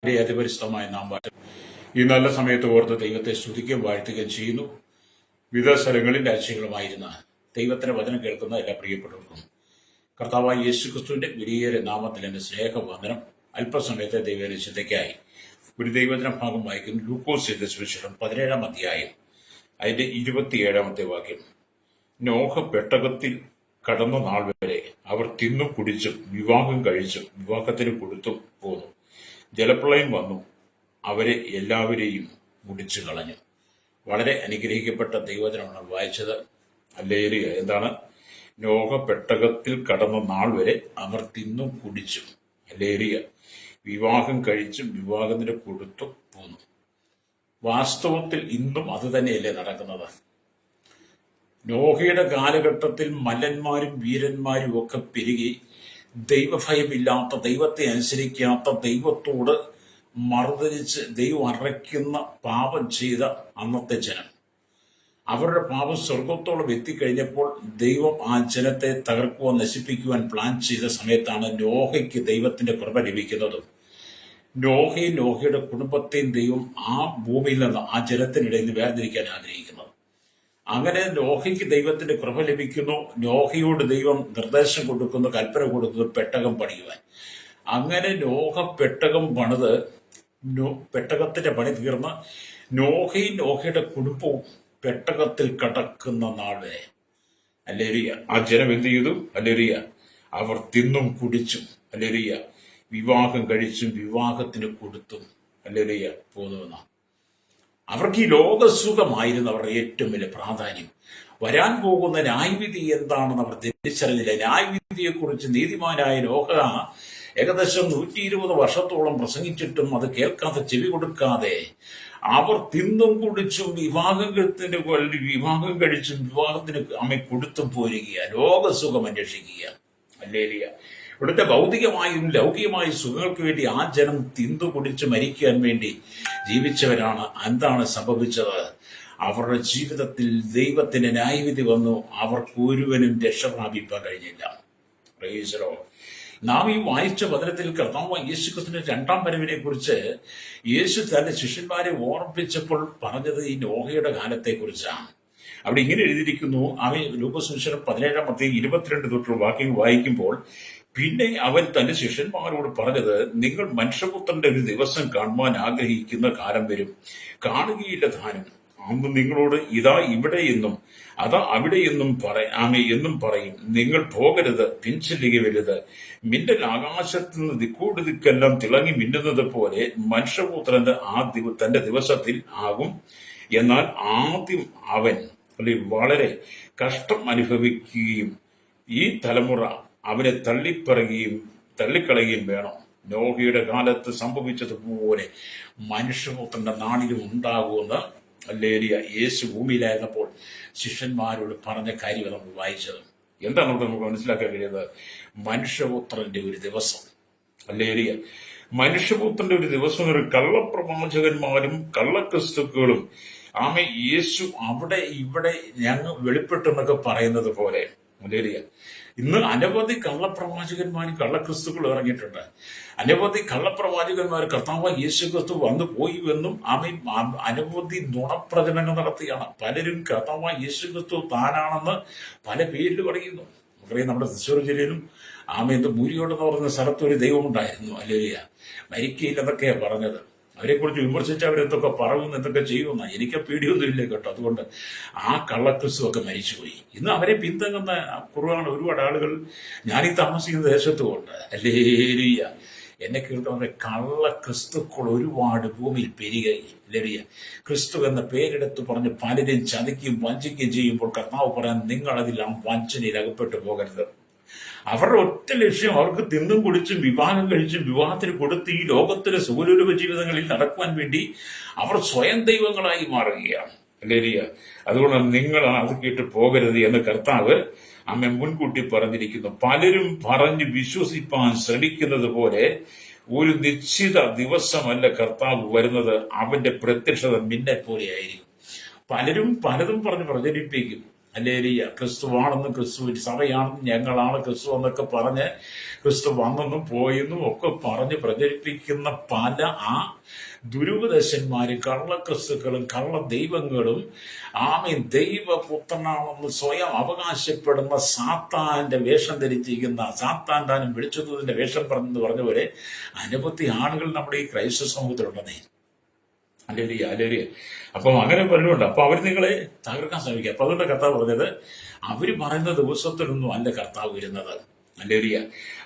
അതിപരിശുദ്ധമായ നാം ഈ നല്ല സമയത്ത് ഓർത്ത് ദൈവത്തെ സ്തുതിക്കുകയും വാഴ്ത്തുകയും ചെയ്യുന്നു. വിവിധ സ്ഥലങ്ങളിൽ ആഴ്ചകളുമായിരുന്ന ദൈവത്തിന്റെ വചനം കേൾക്കുന്ന എല്ലാ പ്രിയപ്പെട്ടവർക്കും കർത്താവായ യേശുക്രിസ്തുവിന്റെ വിലയേറിയ നാമത്തിൽ എന്റെ സ്നേഹവന്ദനം. അല്പസമയത്തെ ദൈവനിശ്ചിതയ്ക്കായി ഒരു ദൈവവചന ഭാഗം വായിക്കുന്നു. ലൂക്കോസ് ചെയ്ത സുവിശേഷം 17-ാം അധ്യായം അതിന്റെ 27-ാമത്തെ വാക്യം. നോഹ പെട്ടകത്തിൽ കടന്ന നാൾ വരെ അവർ തിന്നും കുടിച്ചും വിവാഹം കഴിച്ചും വിവാഹത്തിന് കൊടുത്തും പോന്നു. ജലപ്രളയം വന്നു, അവരെ എല്ലാവരെയും മുടിച്ചു കളഞ്ഞു. വളരെ അനുഗ്രഹിക്കപ്പെട്ട ദൈവവചനമാണ് വായിച്ചത്. ഹല്ലേലൂയ. എന്താണ്? നോഹ പെട്ടകത്തിൽ കടന്ന നാൾ വരെ അവർ തിന്നും കുടിച്ചും, ഹല്ലേലൂയ, വിവാഹം കഴിച്ചും വിവാഹത്തിന് കൊടുത്തു പോന്നു. വാസ്തവത്തിൽ ഇന്നും അത് തന്നെയല്ലേ നടക്കുന്നത്? നോഹയുടെ കാലഘട്ടത്തിൽ മല്ലന്മാരും വീരന്മാരും ഒക്കെ പെരുകി ദൈവഭയമില്ലാത്ത, ദൈവത്തെ അനുസരിക്കാത്ത, ദൈവത്തോട് മറുതരിച്ച് ദൈവം അറയ്ക്കുന്ന പാപം ചെയ്ത അന്നത്തെ ജനം, അവരുടെ പാപം സ്വർഗത്തോളം എത്തിക്കഴിഞ്ഞപ്പോൾ ദൈവം ആ ജനത്തെ തകർക്കുവാൻ, നശിപ്പിക്കുവാൻ പ്ലാൻ ചെയ്ത സമയത്താണ് നോഹയ്ക്ക് ദൈവത്തിന്റെ കൃപ ലഭിക്കുന്നതും നോഹയും നോഹയുടെ കുടുംബത്തെയും ദൈവം ആ ഭൂമിയിൽ നിന്ന്, ആ ജനത്തിനിടയിൽ നിന്ന് വേർതിരിക്കാൻ ആഗ്രഹിക്കുന്നത്. അങ്ങനെ നോഹയ്ക്ക് ദൈവത്തിന്റെ കൃപ ലഭിക്കുന്നു. നോഹയോട് ദൈവം നിർദ്ദേശം കൊടുക്കുന്നു, കൽപ്പന കൊടുക്കുന്നു, പെട്ടകം പണിയുവാൻ. അങ്ങനെ നോഹ പെട്ടകം പണിത് പെട്ടകത്തിന്റെ പണി തീർന്ന് നോഹയും നോഹയുടെ കുടുംബവും പെട്ടകത്തിൽ കടക്കുന്ന നാൾ വരെ, ഹല്ലേലൂയ, ആ ജനം എന്ത് ചെയ്തു? ഹല്ലേലൂയ, അവർ തിന്നും കുടിച്ചും, ഹല്ലേലൂയ, വിവാഹം കഴിച്ചും വിവാഹത്തിന് കൊടുത്തും, ഹല്ലേലൂയ, പോന്നുവെന്നാണ്. അവർക്ക് ഈ ലോകസുഖമായിരുന്നു അവരുടെ ഏറ്റവും വലിയ പ്രാധാന്യം. വരാൻ പോകുന്ന ന്യായവിധി എന്താണെന്ന് അവർ തിരിച്ചറിഞ്ഞില്ല. ന്യായവിധിയെക്കുറിച്ച് നീതിമാനായ നോഹ ഏകദേശം 120 വർഷത്തോളം പ്രസംഗിച്ചിട്ടും അത് കേൾക്കാതെ, ചെവി കൊടുക്കാതെ അവർ തിന്നും കുടിച്ചും വിവാഹം കഴിച്ചും വിവാഹത്തിന് അമ്മ കൊടുത്തും പോരുകയാണ്, ലോകസുഖം അന്വേഷിക്കുക. ഹല്ലേലൂയ. ഇവിടുത്തെ ഭൗതികമായും ലൗകികമായ സുഖങ്ങൾക്ക് വേണ്ടി ആ ജനം തിന്നു കുടിച്ച് മരിക്കാൻ വേണ്ടി ജീവിച്ചവരാണ്. എന്താണ് സംഭവിച്ചത്? അവരുടെ ജീവിതത്തിൽ ദൈവത്തിന്റെ ന്യായവിധി വന്നു. അവർക്ക് ഒരുവനും രക്ഷ പ്രാപിക്കാൻ കഴിഞ്ഞില്ല. Praise the Lord. നാം ഈ വായിച്ച വചനത്തിൽ കർത്താവായ യേശുക്രിസ്തുവിന്റെ 2ാം വരവിനെ കുറിച്ച് യേശു തന്റെ ശിഷ്യന്മാരെ ഓർമ്മിപ്പിച്ചപ്പോൾ പറഞ്ഞത് ഈ നോഹയുടെ കാലത്തെ കുറിച്ചാണ്. അവിടെ ഇങ്ങനെ എഴുതിയിരിക്കുന്നു. ലൂക്കോസ് സുവിശേഷം 17-ാം അധ്യായം 22 തൊട്ടുള്ള വാക്യം വായിക്കുമ്പോൾ, പിന്നെ അവൻ തന്റെ ശിഷ്യന്മാരോട് പറഞ്ഞത്, നിങ്ങൾ മനുഷ്യപുത്രന്റെ ഒരു ദിവസം കാണുവാൻ ആഗ്രഹിക്കുന്ന കാലം വരും, കാണുകയില്ല താനും. അന്ന് നിങ്ങളോട് ഇതാ ഇവിടെ എന്നും അതാ അവിടെ എന്നും എന്നും പറയും. നിങ്ങൾ പോകരുത്, പിൻചെല്ലുകരുത്. മിന്നൽ ആകാശത്ത് നിന്ന് ദിക്കോട് ദിക്കെല്ലാം തിളങ്ങി മിന്നുന്നത് പോലെ മനുഷ്യപുത്രന്റെ തന്റെ ദിവസത്തിൽ ആകും. എന്നാൽ ആദ്യം അവൻ വളരെ കഷ്ടം അനുഭവിക്കുകയും ഈ തലമുറ അവനെ തള്ളിക്കളയുകയും വേണം. നോഹയുടെ കാലത്ത് സംഭവിച്ചതുപോലെ മനുഷ്യപുത്രന്റെ നാളിലും ഉണ്ടാകുമെന്ന്, ഹല്ലേലൂയ, യേശു ഭൂമിയിലായിരുന്നപ്പോൾ ശിഷ്യന്മാരോട് പറഞ്ഞ കാര്യം നമ്മൾ വായിച്ചത്. എന്താണ് നമുക്ക് മനസ്സിലാക്കാൻ കഴിയുന്നത്? മനുഷ്യപുത്രന്റെ ഒരു ദിവസം, ഹല്ലേലൂയ, മനുഷ്യപുത്രന്റെ ഒരു ദിവസം. ഒരു കള്ളപ്രവാചകന്മാരും കള്ളക്രിസ്തുക്കളും യേശു അവിടെ ഇവിടെ ഞങ്ങൾ വെളിപ്പെട്ടെന്നൊക്കെ പറയുന്നത് പോലെ, ഹല്ലേലൂയ, ഇന്ന് അനവധി കള്ളപ്രവാചകന്മാരും കള്ളക്രിസ്തുക്കളും ഇറങ്ങിയിട്ടുണ്ട്. അനവധി കള്ളപ്രവാചകന്മാർ കർത്താവായ യേശുക്രിസ്തു വന്നു പോയിവെന്നും അനവധി നുണപ്രചരണങ്ങൾ നടത്തുകയാണ്. പലരും കർത്താവായ യേശുക്രിസ്തു താനാണെന്ന് പല പേരിൽ പറയുന്നു. നമുക്കറിയാം, നമ്മുടെ തൃശ്ശൂർ ജില്ലയിലും മൂരിയോടെന്ന് പറയുന്ന സ്ഥലത്ത് ഒരു ദൈവമുണ്ടായിരുന്നു, ഹല്ലേലൂയ, മരിക്കയില്ലെന്നൊക്കെയാണ് പറഞ്ഞത്. അവരെക്കുറിച്ച് വിമർശിച്ച് അവരെന്തൊക്കെ പറയുന്നു, എന്തൊക്കെ ചെയ്യുമെന്ന എനിക്ക് പേടിയൊന്നുമില്ല കേട്ടോ. അതുകൊണ്ട് ആ കള്ളക്രിസ്തു ഒക്കെ മരിച്ചുപോയി. ഇന്ന് അവരെ പിന്തുണുന്ന കുറവാണ് ഒരുപാട് ആളുകൾ ഞാനീ താമസിക്കുന്ന ദേശത്തുമുണ്ട്. ഹല്ലേലൂയ. എന്നെ കേൾക്കുന്ന കള്ളക്രിസ്തുക്കൾ ഒരുപാട് ഭൂമിയിൽ പെരുകയും, ഹല്ലേലൂയ, ക്രിസ്തു എന്ന പേരെടുത്ത് പറഞ്ഞ് പലരും ചതിക്കുകയും വഞ്ചിക്കുകയും ചെയ്യുമ്പോൾ കർത്താവ് പറയാൻ, നിങ്ങൾ അതിലെല്ലാം വഞ്ചനയിൽ അകപ്പെട്ടു പോകരുത്. അവരുടെ ഒറ്റ ലക്ഷ്യം അവർക്ക് തിന്നും കുടിച്ചും വിവാഹം കഴിച്ചും വിവാഹത്തിന് കൊടുത്ത് ഈ ലോകത്തിലെ സുഖലോലുപ ജീവിതങ്ങളിൽ നടക്കുവാൻ വേണ്ടി അവർ സ്വയം ദൈവങ്ങളായി മാറുകയാണ്. ഹല്ലേലൂയ. അതുകൊണ്ട് നിങ്ങൾ അത് കേട്ട് പോകരുത് എന്ന് കർത്താവ് മുൻകൂട്ടി പറഞ്ഞിരിക്കുന്നു. പലരും പറഞ്ഞ് വിശ്വസിപ്പാൻ ശ്രമിക്കുന്നത് പോലെ ഒരു നിശ്ചിത ദിവസമല്ല കർത്താവ് വരുന്നത്. അവന്റെ പ്രത്യക്ഷത മിന്നൽ പോലെയായിരിക്കും. പലരും പലതും പറഞ്ഞ് പ്രചരിപ്പിക്കും. ഹല്ലേലൂയ. ക്രിസ്തുവാണെന്നും ക്രിസ്തു സഭയാണെന്നും ഞങ്ങളാണ് ക്രിസ്തു എന്നൊക്കെ പറഞ്ഞ് ക്രിസ്തു വന്നെന്നും പോയെന്നും ഒക്കെ പറഞ്ഞ് പ്രചരിപ്പിക്കുന്ന പല ആ ദുരുപദേശന്മാരും കള്ളക്രിസ്തുക്കളും കള്ള ദൈവങ്ങളും ദൈവപുത്രനാണെന്ന് സ്വയം അവകാശപ്പെടുന്ന സാത്താന്റെ വേഷം ധരിച്ചിരിക്കുന്ന സാത്താൻ താനും വിളിച്ചതിന്റെ വേഷം പറഞ്ഞ പോലെ അനവധി ആളുകൾ നമ്മുടെ ഈ ക്രൈസ്തവ സമൂഹത്തിലുണ്ടെന്നേ. Hallelujah, hallelujah. അപ്പം അങ്ങനെ പലരുണ്ട്. അപ്പൊ അവർ നിങ്ങളെ തകർക്കാൻ ശ്രമിക്കുക. അപ്പൊ അതുകൊണ്ട് കർത്താവ് പറഞ്ഞത് അവര് പറയുന്ന ദിവസത്തിലൊന്നും അല്ല കർത്താവ് വരുന്നത്. ഹല്ലേലൂയ.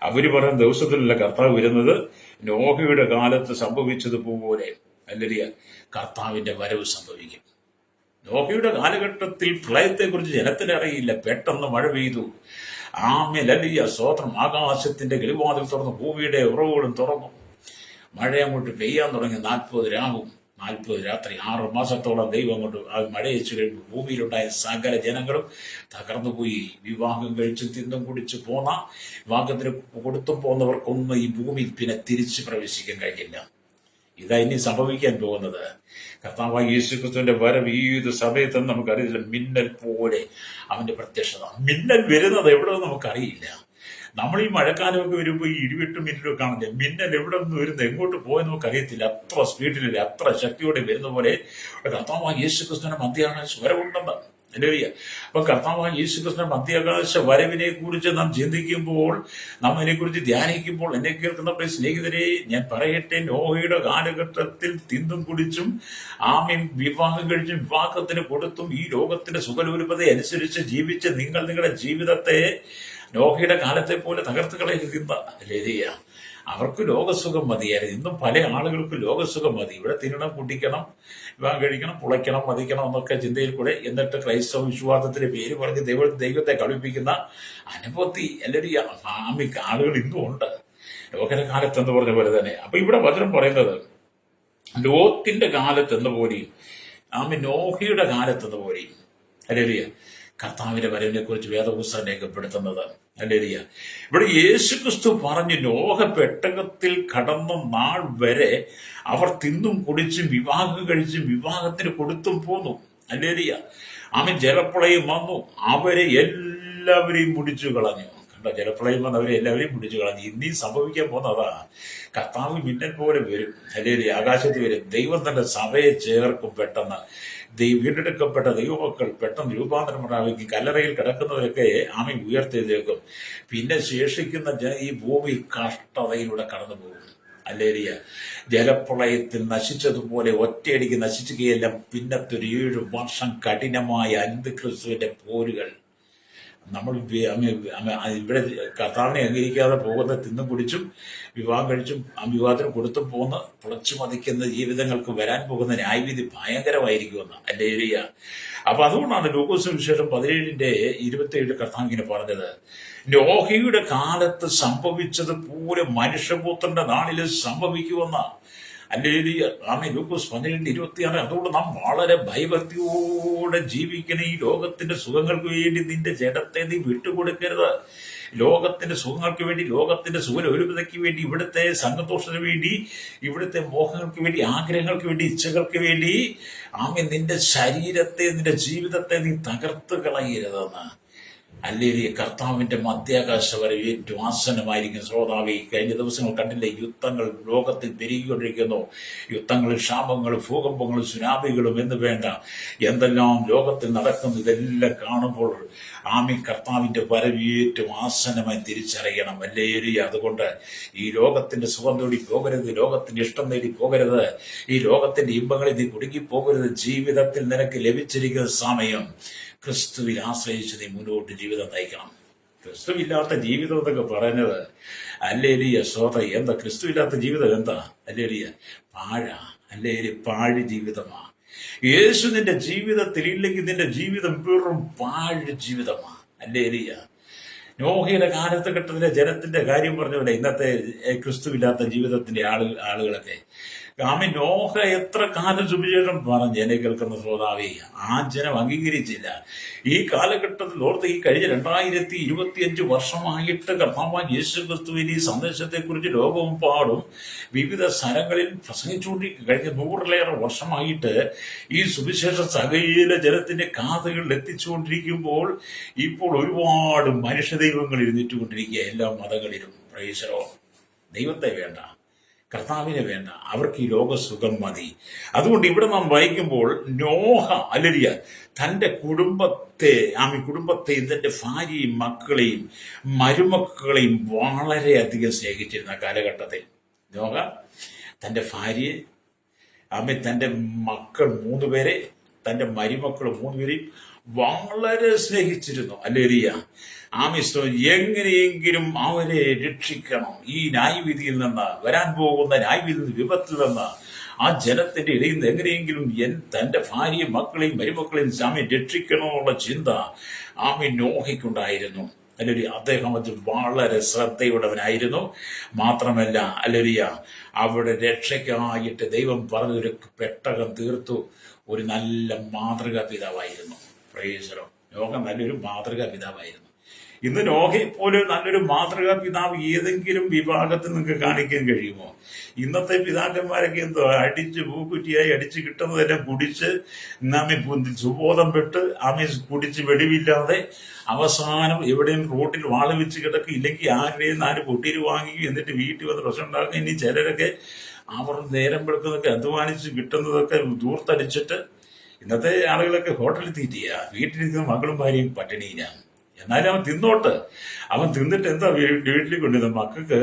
അവര് പറയുന്ന ദിവസത്തിലല്ല കർത്താവ് വരുന്നത്. നോഹയുടെ കാലത്ത് സംഭവിച്ചതുപോലെ ഹല്ലേലൂയ കർത്താവിന്റെ വരവ് സംഭവിക്കും. നോഹയുടെ കാലഘട്ടത്തിൽ പ്രളയത്തെക്കുറിച്ച് ജനത്തിന് അറിയില്ല. പെട്ടെന്ന് മഴ പെയ്തു. ഹല്ലേലൂയ, സ്തോത്രം. ആകാശത്തിന്റെ കിളിവാതിൽ തുറന്നു, ഭൂമിയുടെ ഉറവുകളും തുറന്നു. മഴ അങ്ങോട്ട് പെയ്യാൻ തുടങ്ങി. 40 രാവും 40 രാത്രി 6 മാസത്തോളം ദൈവം കൊണ്ട് മഴയച്ചു കഴിയുമ്പോൾ ഭൂമിയിലുണ്ടായ സകല ജനങ്ങളും തകർന്നുപോയി. വിവാഹം കഴിച്ച് തിന്നും കുടിച്ച് പോന്ന, വിവാഹത്തിന് കൊടുത്തും പോന്നവർക്കൊന്നും ഈ ഭൂമിയിൽ പിന്നെ തിരിച്ചു പ്രവേശിക്കാൻ കഴിഞ്ഞില്ല. ഇതാ ഇനി സംഭവിക്കാൻ പോകുന്നത്. കർത്താവായ യേശുക്രിസ്തുവിന്റെ വരവ് ഏത് സമയത്തെന്ന് നമുക്കറിയില്ല. മിന്നൽ പോലെ അവന്റെ പ്രത്യക്ഷത. മിന്നൽ വരുന്നത് എവിടെ നമുക്കറിയില്ല. നമ്മൾ ഈ മഴക്കാലമൊക്കെ വരുമ്പോൾ ഈ 28 മിനിറ്റൊക്കെ കാണില്ല. മിന്നൽ എവിടെ നിന്ന് വരുന്നത്, എങ്ങോട്ട് പോയെന്ന് നമുക്ക് അറിയത്തില്ല. അത്ര സ്പീഡിൽ അത്ര ശക്തിയോടെ വരുന്ന പോലെ കർത്താവായ യേശുക്രിസ്തുവിന്റെ മധ്യാകാശ വരവുണ്ടെന്ന്. ഹല്ലേലൂയ. അപ്പൊ കർത്താവായ യേശുക്രിസ്തുവിന്റെ മധ്യാകാശ വരവിനെ കുറിച്ച് നാം ചിന്തിക്കുമ്പോൾ, നാം അതിനെക്കുറിച്ച് ധ്യാനിക്കുമ്പോൾ, എന്നെ കേൾക്കുന്ന സ്നേഹിതരെ ഞാൻ പറയട്ടെ, നോഹയുടെ കാലഘട്ടത്തിൽ തിന്നും കുടിച്ചും വിവാഹം കഴിച്ചും വിവാഹത്തിന് കൊടുത്തും ഈ ലോകത്തിന്റെ സുഖലോലുപത അനുസരിച്ച് ജീവിച്ച് നിങ്ങളുടെ ജീവിതത്തെ നോഹയുടെ കാലത്തെ പോലെ തകർത്ത് കളയുന്ന ഹല്ലേലൂയ. അവർക്ക് ലോകസുഖം മതിയായിരുന്നു. ഇന്നും പല ആളുകൾക്ക് ലോകസുഖം മതി. ഇവിടെ തിന്നണം, കുടിക്കണം, വിവാഹം കഴിക്കണം, പുളയ്ക്കണം, മതിക്കണം എന്നൊക്കെ ചിന്തയിൽ കൂടെ എന്നിട്ട് ക്രൈസ്തവ വിശ്വാസത്തിന്റെ പേര് പറഞ്ഞ് ദൈവത്തെ കളിപ്പിക്കുന്ന അനവധി ഹല്ലേലൂയ ആളുകൾ ഇന്നും ഉണ്ട്. നോഹയുടെ കാലത്ത് എന്ന് പറഞ്ഞ പോലെ തന്നെ. അപ്പൊ ഇവിടെ വചനം പറയുന്നത് ലോത്തിന്റെ കാലത്തെന്ന പോലെയും നോഹയുടെ കാലത്തെന്ന പോലെയും ഹല്ലേലൂയ കർത്താവിന്റെ വരവിനെ കുറിച്ച് വേദപുസ്തകം രേഖപ്പെടുത്തുന്നത്. ഹല്ലേലൂയ. ഇവിടെ യേശുക്രിസ്തു പറഞ്ഞു, നോഹ പെട്ടകത്തിൽ കടന്ന നാൾ വരെ അവർ തിന്നും കുടിച്ചും വിവാഹം കഴിച്ചും വിവാഹത്തിന് കൊടുത്തും പോന്നു. ഹല്ലേലൂയ. ജലപ്രളയം വന്നു, അവരെ എല്ലാവരെയും മുടിച്ചു കളഞ്ഞു. കണ്ടോ, ജലപ്രളയം വന്ന് അവരെ എല്ലാവരെയും മുടിച്ചു കളഞ്ഞു. ഇന്നീ സംഭവിക്കാൻ പോകുന്നതാ. കർത്താവ് മിന്നൽ പോലെ വരും. ഹല്ലേലൂയ. ആകാശത്ത് വരും. ദൈവം തന്റെ സഭയെ ചേർക്കും. പെട്ടെന്ന് വീണ്ടെടുക്കപ്പെട്ട ദൈവമക്കൾ പെട്ടെന്ന് രൂപാന്തരം പ്രാപിക്കും. കല്ലറയിൽ കിടക്കുന്നവരൊക്കെ ഉയർത്തെഴുന്നേൽക്കും. പിന്നെ ശേഷിക്കുന്ന ഈ ഭൂമി കഷ്ടതയിലൂടെ കടന്നു പോകും. ഹല്ലേലൂയ. ജലപ്രളയത്തിൽ നശിച്ചതുപോലെ ഒറ്റയടിക്ക് നശിക്കുകയല്ല. പിന്നത്തെ ഒരു 7 വർഷം കഠിനമായ അന്ത്യക്രിസ്തുവിന്റെ പോരുകൾ. നമ്മൾ ഇവിടെ കർത്താവിനെ അംഗീകരിക്കാതെ പോകുന്ന തിന്നും കുടിച്ചും വിവാഹം കഴിച്ചും വിവാഹത്തിന് കൊടുത്തും പോകുന്ന തുളച്ചു മതിക്കുന്ന ജീവിതങ്ങൾക്ക് വരാൻ പോകുന്ന ന്യായവിധി ഭയങ്കരമായിരിക്കുമെന്ന്. ഹല്ലേലൂയ. അപ്പൊ അതുകൊണ്ടാണ് ലൂക്കോസ് സുവിശേഷം 17:27 കർത്താവ് ഇങ്ങനെ പറഞ്ഞത്, നോഹയുടെ കാലത്ത് സംഭവിച്ചതുപോലെ മനുഷ്യപുത്രന്റെ നാളിൽ സംഭവിക്കുമെന്ന. ഹല്ലേലൂയ. ലൂക്കോസ് 12:26. അതുകൊണ്ട് നാം വളരെ ഭയഭക്തിയോടെ ജീവിക്കണം. ഈ ലോകത്തിന്റെ സുഖങ്ങൾക്ക് വേണ്ടി നിന്റെ ജഡത്തെ നീ വിട്ടുകൊടുക്കരുത്. ലോകത്തിന്റെ സുഖങ്ങൾക്ക് വേണ്ടി, ലോകത്തിന്റെ സുഖലോലുപതയ്ക്ക് വേണ്ടി, ഇവിടുത്തെ സന്തോഷത്തിന് വേണ്ടി, ഇവിടുത്തെ മോഹങ്ങൾക്ക് വേണ്ടി, ആഗ്രഹങ്ങൾക്ക് വേണ്ടി, ഇച്ഛകൾക്ക് വേണ്ടി നിന്റെ ശരീരത്തെ, നിന്റെ ജീവിതത്തെ നീ തകർത്ത് കളയരുതെന്ന്. ഹല്ലേലൂയ. കർത്താവിന്റെ മധ്യാകാശ വരവ് ഏറ്റവും ആസന്നമായിരിക്കും. ശ്രോതാവേ, കഴിഞ്ഞ ദിവസങ്ങൾ കണ്ടില്ലേ, യുദ്ധങ്ങൾ ലോകത്തിൽ പെരുകിക്കൊണ്ടിരിക്കുന്നു. യുദ്ധങ്ങളും ക്ഷാമങ്ങളും ഭൂകമ്പങ്ങളും സുനാമികളും എന്ന് വേണ്ട എന്തെല്ലാം ലോകത്തിൽ നടക്കുന്നു. ഇതെല്ലാം കാണുമ്പോൾ കർത്താവിന്റെ വരവ് ഏറ്റവും ആസന്നമായി തിരിച്ചറിയണം. ഹല്ലേലൂയ. അതുകൊണ്ട് ഈ ലോകത്തിന്റെ സുഖം തേടി പോകരുത്, ലോകത്തിന്റെ ഇഷ്ടം നേടി പോകരുത്, ഈ ലോകത്തിന്റെ ഇമ്പങ്ങളിൽ നീ കുടുങ്ങിപ്പോകരുത്. ജീവിതത്തിൽ നിനക്ക് ലഭിച്ചിരിക്കുന്ന സമയം ക്രിസ്തുവിൽ ആശ്രയിച്ച് നീ മുന്നോട്ട് ജീവിതം നയിക്കണം. ക്രിസ്തുവില്ലാത്ത ജീവിതം എന്നൊക്കെ പറയുന്നത് ഹല്ലേലൂയ സ്തോത്രം. എന്താ ക്രിസ്തുവില്ലാത്ത ജീവിതം? എന്താ? ഹല്ലേലൂയ പാഴാ. ഹല്ലേലൂയ പാഴ് ജീവിതമാ. യേശു നിന്റെ ജീവിതത്തിൽ ഇല്ലെങ്കിൽ നിന്റെ ജീവിതം വെറും പാഴ് ജീവിതമാ. ഹല്ലേലൂയ. നോഹയുടെ കാലഘട്ടത്തിലെ ജനത്തിന്റെ കാര്യം പറഞ്ഞ പോലെ ഇന്നത്തെ ക്രിസ്തുവില്ലാത്ത ജീവിതത്തിന്റെ ആളുകളൊക്കെ നോഹ എത്ര കാലം സുവിശേഷം പറഞ്ഞു എന്നെ കേൾക്കുന്ന ശ്രോതാവേ, ആ ജനം അംഗീകരിച്ചില്ല. ഈ കാലഘട്ടത്തിൽ ഓർത്ത് ഈ കഴിഞ്ഞ 2025 വർഷമായിട്ട് കർത്താവാൻ യേശു ക്രിസ്തുവിന് ഈ സന്ദേശത്തെക്കുറിച്ച് ലോകവും പാടും വിവിധ സ്ഥലങ്ങളിൽ പ്രസംഗിച്ചുകൊണ്ടിരിക്കുക. കഴിഞ്ഞ 100-ലേറെ വർഷമായിട്ട് ഈ സുവിശേഷ സകല ജനത്തിന്റെ കാതുകളിൽ എത്തിച്ചുകൊണ്ടിരിക്കുമ്പോൾ ഇപ്പോൾ ഒരുപാട് മനുഷ്യദൈവങ്ങൾ ഇരുന്നിട്ടുകൊണ്ടിരിക്കുക എല്ലാ മതങ്ങളിലും. പ്രൈസറോ, ദൈവത്തെ വേണ്ട, കർത്താവിനെ വേണ്ട, അവർക്ക് ഈ ലോകസുഖം മതി. അതുകൊണ്ട് ഇവിടെ നാം വായിക്കുമ്പോൾ നോഹ അലരിയ തൻ്റെ കുടുംബത്തെയും തൻ്റെ ഭാര്യയും മക്കളെയും മരുമക്കളെയും വളരെയധികം സ്നേഹിച്ചിരുന്ന കാലഘട്ടത്തിൽ നോഹ തൻ്റെ ഭാര്യയെ, തൻ്റെ മക്കൾ 3 പേരെ, തൻ്റെ മരുമക്കൾ 3 പേരെയും വളരെ സ്നേഹിച്ചിരുന്നു. അല്ലേറിയ എങ്ങനെയെങ്കിലും അവരെ രക്ഷിക്കണം, ഈ ന്യായവിധിയിൽ നിന്ന്, വരാൻ പോകുന്ന ന്യായവിധി വിപത്തിൽ നിന്ന് ആ ജനത്തിന്റെ ഇടയിൽ നിന്ന് എങ്ങനെയെങ്കിലും തന്റെ ഭാര്യയും മക്കളെയും മരുമക്കളെയും രക്ഷിക്കണമെന്നുള്ള ചിന്ത നോഹയ്ക്കുണ്ടായിരുന്നു. അല്ലേറിയ അദ്ദേഹം അത് വളരെ ശ്രദ്ധയുള്ളവനായിരുന്നു. മാത്രമല്ല അല്ലേറിയ അവിടെ രക്ഷയ്ക്കായിട്ട് ദൈവം പറഞ്ഞൊരു പെട്ടകം തീർത്തു. ഒരു നല്ല മാതൃകാ പിതാവായിരുന്നു. പ്രൈസറോ, നോഹ നല്ലൊരു മാതൃകാ പിതാവായിരുന്നു. ഇന്ന് നോഹയെ പോലെ നല്ലൊരു മാതൃകാ പിതാവ് ഏതെങ്കിലും വിഭാഗത്തിൽ നിങ്ങൾക്ക് കാണിക്കാൻ കഴിയുമോ? ഇന്നത്തെ പിതാക്കന്മാരൊക്കെ എന്തോ അടിച്ച് പൂക്കുറ്റിയായി അടിച്ച് കിട്ടുന്നതെല്ലാം കുടിച്ച് സുബോധം പെട്ട് കുടിച്ച് വെടിവില്ലാതെ അവസാനം എവിടെയും റോട്ടിൽ വാള് വെച്ച് കിടക്കും, ഇല്ലെങ്കിൽ ആരുടെയും 4 പൊട്ടിയിൽ വാങ്ങി എന്നിട്ട് വീട്ടിൽ വന്ന് പ്രശ്നം ഉണ്ടാക്കും. ഇനി ചിലരൊക്കെ അവർ നേരം വെളുക്കുന്നതൊക്കെ അധ്വാനിച്ച് കിട്ടുന്നതൊക്കെ ദൂർത്തടിച്ചിട്ട് ഇന്നത്തെ ആളുകളൊക്കെ ഹോട്ടലിൽ തീറ്റിയാ, വീട്ടിലിരിക്കുന്ന മക്കളും ഭാര്യയും പട്ടിണിയിലാണ്. എന്നാലും അവൻ തിന്നോട്ട്. അവൻ തിന്നിട്ട് എന്താ വീട്ടിൽ കൊണ്ടുവരുന്നത്? മക്കൾക്ക്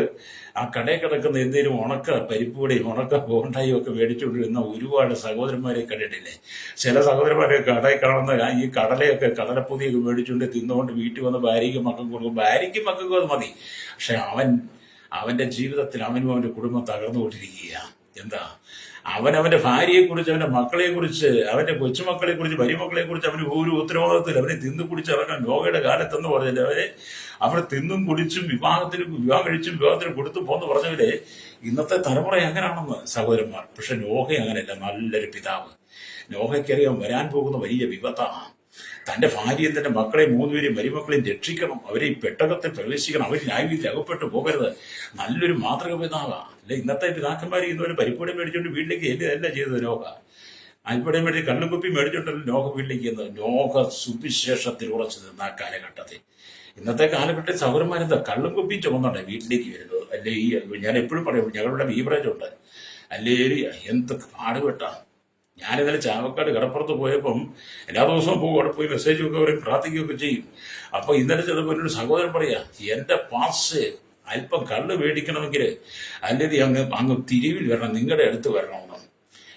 ആ കടയിൽ കിടക്കുന്ന എന്തെങ്കിലും ഉണക്ക പരിപ്പൂടെയും ഉണക്ക ബോണ്ടായും ഒക്കെ മേടിച്ചുകൊണ്ടിരുന്ന ഒരുപാട് സഹോദരന്മാരെ കണ്ടിട്ടില്ലേ? ചില സഹോദരന്മാരെ കടയിൽ കാണുന്ന ഈ കടലയൊക്കെ കടലപ്പൊതിയൊക്കെ മേടിച്ചുകൊണ്ട് തിന്നുകൊണ്ട് വീട്ടിൽ വന്ന് ഭാര്യയ്ക്കും മക്കൾക്ക് കൊടുക്കും. ഭാര്യയ്ക്കും മക്കൾക്കും അത് മതി. പക്ഷെ അവന്റെ ജീവിതത്തിൽ അവനും അവന്റെ കുടുംബം തകർന്നുകൊണ്ടിരിക്കുക. എന്താ? അവന്റെ ഭാര്യയെക്കുറിച്ച്, അവന്റെ മക്കളെക്കുറിച്ച്, അവന്റെ കൊച്ചുമക്കളെക്കുറിച്ച്, മരുമക്കളെക്കുറിച്ച് അവന് ഒരു ഉത്തരവാദിത്തത്തിൽ അവനെ തിന്നു കുടിച്ചിറങ്ങാൻ നോഹയുടെ കാലത്തെന്ന് പറഞ്ഞില്ല. അവരെ തിന്നും കുടിച്ചും വിവാഹം കഴിച്ചും വിവാഹത്തിന് കൊടുത്തു പോന്ന് പറഞ്ഞവരെ ഇന്നത്തെ തലമുറ എങ്ങനെയാണെന്ന് സഹോദരന്മാർ. പക്ഷെ നോഹ അങ്ങനെയല്ല, നല്ലൊരു പിതാവ്. നോഹയ്ക്കറിയാൻ വരാൻ പോകുന്ന വലിയ വിപത്താണ്. തന്റെ ഭാര്യയും തന്റെ മക്കളെയും 3 പേരെയും മരുമക്കളെയും രക്ഷിക്കണം, അവരെ ഈ പെട്ടകത്തിൽ പ്രവേശിക്കണം, അവർ ന്യായവിധിയിൽ അകപ്പെട്ടു പോകരുത്. നല്ലൊരു മാതൃക പിതാവാ. അല്ലെ ഇന്നത്തെ പിതാക്കന്മാർ ഇന്നുവരെ പരിപ്പൂടെ മേടിച്ചുകൊണ്ട് വീട്ടിലേക്ക് അല്ല ചെയ്തത് നോഹ. അരിപ്പടയും മേടിച്ച് കള്ളും കുപ്പി മേടിച്ചോണ്ടല്ലോ നോഹ വീട്ടിലേക്ക് എന്നത്. നോഹ സുവിശേഷത്തിൽ ഉറച്ചു നിന്ന ആ കാലഘട്ടത്തിൽ. ഇന്നത്തെ കാലഘട്ടത്തിൽ സൗരന്മാരെന്താ കള്ളും കുപ്പി ചുമന്നുണ്ട് വീട്ടിലേക്ക് വരുന്നത്. അല്ലേ ഞാൻ എപ്പോഴും പറയും, ഞങ്ങളുടെ ബീവറേജ് ഉണ്ട്. അല്ലേ എന്ത് പാടുപെട്ടാ. ഞാനിന്നലെ ചാവക്കാട് കടപ്പുറത്ത് പോയപ്പം എല്ലാ ദിവസവും പോകും, അവിടെ പോയി മെസ്സേജ് ഒക്കെ പറയും, പ്രാർത്ഥിക്കുകയൊക്കെ ചെയ്യും. അപ്പൊ ഇന്നലെ ചെന്നപ്പോൾ എന്നൊരു സഹോദരൻ പറയാ, എന്റെ പാസ് അല്പം കള്ള് മേടിക്കണമെങ്കിൽ അല്ലെങ്കിൽ അങ്ങ് തിരിവിൽ വരണം, നിങ്ങളുടെ അടുത്ത് വരണമെന്ന്.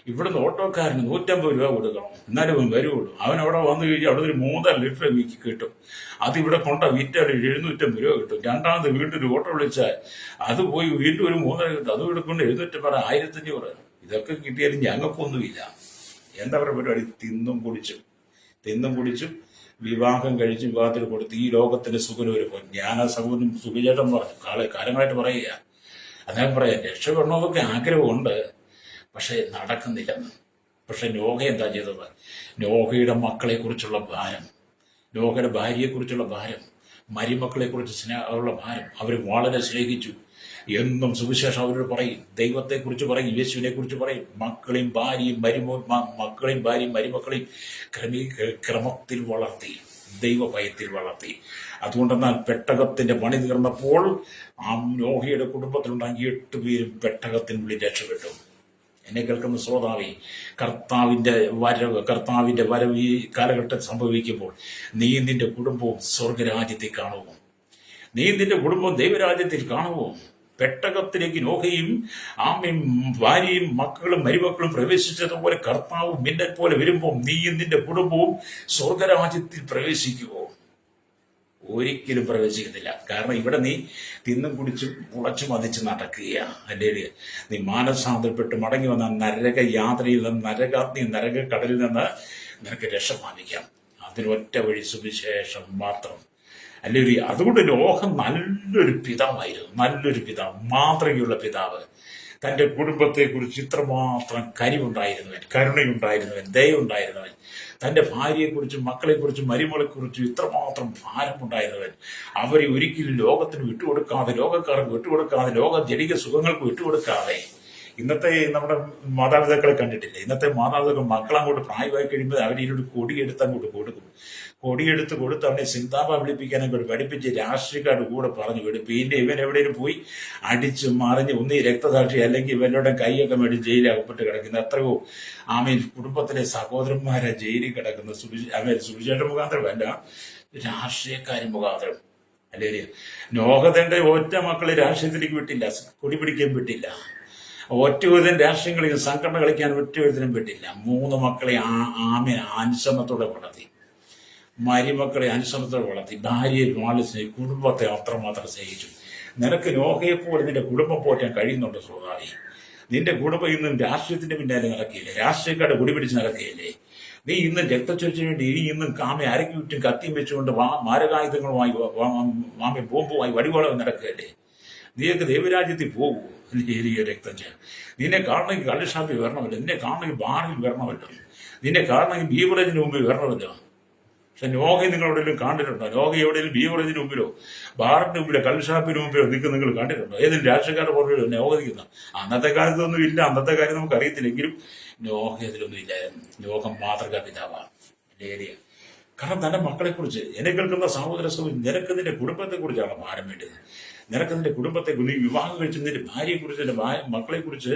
ഇവിടുന്ന് ഓട്ടോക്കാരന് 150 രൂപ കൊടുക്കണം, എന്നാലും അവൻ വരുള്ളൂ. അവൻ അവിടെ വന്നു കഴിഞ്ഞാൽ അവിടെ ഒരു 3 ലിറ്റർ വീക്കി കിട്ടും. അതിവിടെ കൊണ്ട വിറ്റാൽ 750 രൂപ കിട്ടും. രണ്ടാമത് വീണ്ടും ഒരു ഓട്ടോ വിളിച്ചാൽ അത് പോയി വീണ്ടും ഒരു 3 കിട്ടും. അതും ഇവിടെ കൊണ്ട് 750 ഇതൊക്കെ കിട്ടിയാലും ഞങ്ങൾക്കൊന്നുമില്ല. എന്താ പറയുക പരിപാടി? തിന്നും കുടിച്ചും വിവാഹം കഴിച്ച് വിവാഹത്തിന് കൊടുത്ത് ഈ ലോകത്തിന്റെ സുഖനൊരുക്കും. ഞാൻ ആ സഹോദരൻ സുഖചേട്ടൻ പറഞ്ഞു കാലങ്ങളായിട്ട് പറയുക, അദ്ദേഹം പറയാം രക്ഷപ്പെടണമെന്നൊക്കെ ആഗ്രഹമുണ്ട്, പക്ഷെ നടക്കുന്നില്ലെന്ന്. പക്ഷെ നോഹ എന്താ ചെയ്തത്? നോഹയുടെ മക്കളെ കുറിച്ചുള്ള ഭാരം, നോഹയുടെ ഭാര്യയെക്കുറിച്ചുള്ള ഭാരം, മരുമക്കളെക്കുറിച്ച് ഉള്ള ഭാരം, അവർ വളരെ സ്നേഹിച്ചു. എന്നും സുവിശേഷം അവരോട് പറയും, ദൈവത്തെക്കുറിച്ച് പറയും, യേശുവിനെ കുറിച്ച് പറയും. മക്കളെയും ഭാര്യയും മരുമക്കളെയും ക്രമത്തിൽ വളർത്തി, ദൈവഭയത്തിൽ വളർത്തി. അതുകൊണ്ടെന്നാൽ പെട്ടകത്തിന്റെ പണി തീർന്നപ്പോൾ ആ നോഹയുടെ കുടുംബത്തിലുണ്ടാകിയ 8 പേരും പെട്ടകത്തിനുള്ളിൽ രക്ഷപ്പെട്ടു. എന്നെ കേൾക്കുന്ന ശ്രോതാവേ, കർത്താവിന്റെ വരവ് ഈ കാലഘട്ടത്തിൽ സംഭവിക്കുമ്പോൾ നീ നിന്റെ കുടുംബവും സ്വർഗരാജ്യത്തിൽ കാണുമോ? നീ നിന്റെ കുടുംബവും ദൈവരാജ്യത്തിൽ കാണുമോ? പെട്ടകത്തിലേക്ക് നോഹയും ഭാര്യയും മക്കളും മരുമക്കളും പ്രവേശിച്ചതുപോലെ കർത്താവ് മിന്നൽ പോലെ വരുമ്പോൾ നീയും നിന്റെ കുടുംബവും സ്വർഗരാജ്യത്തിൽ പ്രവേശിക്കുമോ? ഒരിക്കലും പ്രവേശിക്കത്തില്ല. കാരണം ഇവിടെ നീ തിന്നും കുടിച്ചും മുളച്ചു മതിച്ച് നടക്കുകയാണ്. അല്ലേ നീ മാനസാന്തരപ്പെട്ട് മടങ്ങി വന്ന നരക യാത്രയിൽ നിന്ന് നരകക്കടലിൽ നിന്ന് നിനക്ക് രക്ഷ പ്രാപിക്കാം. അതിനൊറ്റ വഴി സുവിശേഷം മാത്രം. അല്ലേ? അതുകൊണ്ട് നോഹ നല്ലൊരു പിതാവായിരുന്നു, നല്ലൊരു പിതാവ്, മാതൃകയുള്ള പിതാവ്. തന്റെ കുടുംബത്തെക്കുറിച്ച് ഇത്രമാത്രം കനിവുണ്ടായിരുന്നവൻ, കരുണയുണ്ടായിരുന്നവൻ, ദയുണ്ടായിരുന്നവൻ, തന്റെ ഭാര്യയെക്കുറിച്ചും മക്കളെക്കുറിച്ചും മരുമകളെക്കുറിച്ചും ഇത്രമാത്രം ഭാരമുണ്ടായിരുന്നവൻ, അവരെ ഒരിക്കലും ലോകത്തിന് വിട്ടുകൊടുക്കാതെ, ലോകക്കാർക്ക് വിട്ടുകൊടുക്കാതെ, ലോക ജനിക സുഖങ്ങൾക്ക് വിട്ടുകൊടുക്കാതെ. ഇന്നത്തെ നമ്മുടെ മാതാപിതാക്കളെ കണ്ടിട്ടില്ല. ഇന്നത്തെ മാതാപിതാക്കൾ മക്കളങ്ങോട്ട് പ്രായമായി കഴിയുമ്പോൾ അവരിലൊരു കൊടിയെടുത്ത് അങ്ങോട്ട് കൊടുക്കും. കൊടിയെടുത്ത് കൊടുത്ത് അവനെ സിന്താബ വിളിപ്പിക്കാനൊക്കെ പഠിപ്പിച്ച് രാഷ്ട്രീയക്കാരുടെ കൂടെ പറഞ്ഞു വിടും. പിന്നെ ഇവൻ എവിടെയും പോയി അടിച്ച് മറിഞ്ഞ് ഒന്നീ രക്തസാക്ഷി അല്ലെങ്കിൽ ഇവരുടെ കൈയൊക്കെ മേടിച്ച് ജയിലിൽ അകപ്പെട്ട് കിടക്കുന്ന എത്രയോ ആമീൻ കുടുംബത്തിലെ സഹോദരന്മാരെ ജയിലിൽ കിടക്കുന്ന സുവിശേഷ മുഖാന്തരമല്ല, രാഷ്ട്രീയക്കാരും മുഖാന്തരം. അല്ലേ, നോഹതന്റെ ഒറ്റ മക്കളെ രാഷ്ട്രീയത്തിലേക്ക് വിട്ടില്ല, കൊടി പിടിക്കാൻ വിട്ടില്ല. ഒറ്റവിധം രാഷ്ട്രീയങ്ങളിൽ സംഘടന കളിക്കാൻ ഒറ്റവിധത്തിനും വിട്ടില്ല. 3 മക്കളെ ആമീൻ അനുസരണത്തോടെ വളർത്തി, മരുമക്കളെ അനുസരണത്തോടെ വളർത്തി, ഭാര്യയെ വളരെ സ്നേഹിച്ചു, കുടുംബത്തെ അത്രമാത്രം സ്നേഹിച്ചു. നിനക്ക് നോഹയെപ്പോലെ നിന്റെ കുടുംബം പോറ്റാൻ കഴിയുന്നുണ്ട് ശ്രോതാവി. നിന്റെ കുടുംബം ഇന്നും രാഷ്ട്രീയത്തിന്റെ പിന്നാലെ നടക്കുകയില്ലേ, രാഷ്ട്രീയക്കാരുടെ കുടി പിടിച്ച് നടക്കുകയില്ലേ. നീ ഇന്നും രക്തച്ചൊരിച്ചിന് വേണ്ടി ഇന്നും അരക്കി ചുറ്റും കത്തിയും വെച്ചുകൊണ്ട് മാരകായുധങ്ങളുമായി ബോംബുമായി വടിവളവ് നടക്കുകയല്ലേ. നീയൊക്കെ ദൈവരാജ്യത്തിൽ പോകൂ. രക്തം ചെയ്യാം. നിന്നെ കാണണമെങ്കിൽ കള്ളുഷാപ്പിൽ വരണമല്ലോ, നിന്നെ കാണണമെങ്കിൽ ബാറിൽ വരണമല്ലോ, നിന്നെ കാണണമെങ്കിൽ ബീവറേജിന് മുമ്പിൽ വരണമല്ലോ. പക്ഷെ നോഹയെ നിങ്ങൾ എവിടെയെങ്കിലും കണ്ടിട്ടുണ്ടോ? നോഹ എവിടെയെങ്കിലും ബീവറേജിന് മുമ്പിലോ ബാറിന്റെ മുമ്പിലോ കള്ളുഷാപ്പിന് മുമ്പിലോ നിൽക്കുന്ന നിങ്ങൾ കണ്ടിട്ടുണ്ടോ? ഏതെങ്കിലും രാഷ്ട്രീയക്കാരുടെ പുറകിലോ നോഹ നിൽക്കുന്ന? അന്നത്തെ കാലത്തൊന്നും ഇല്ല, അന്നത്തെ കാര്യം നമുക്ക് അറിയത്തില്ലെങ്കിലും നോഹ അതിലൊന്നും ഇല്ലായിരുന്നു. ലോകം മാതൃകാ പിതാവാണ്. കാരണം തന്റെ മക്കളെക്കുറിച്ച് എന്നെ കേൾക്കുന്ന സഹോദര സഹോദരി, നിനക്ക് നിന്റെ കുടുംബത്തെക്കുറിച്ചാണ് ഭാരം വേണ്ടത്. നിനക്ക് നിന്റെ കുടുംബത്തെക്കുറിച്ച്, നീ വിവാഹം കഴിച്ച് നിന്റെ ഭാര്യയെക്കുറിച്ച്, നിന്റെ മക്കളെക്കുറിച്ച്,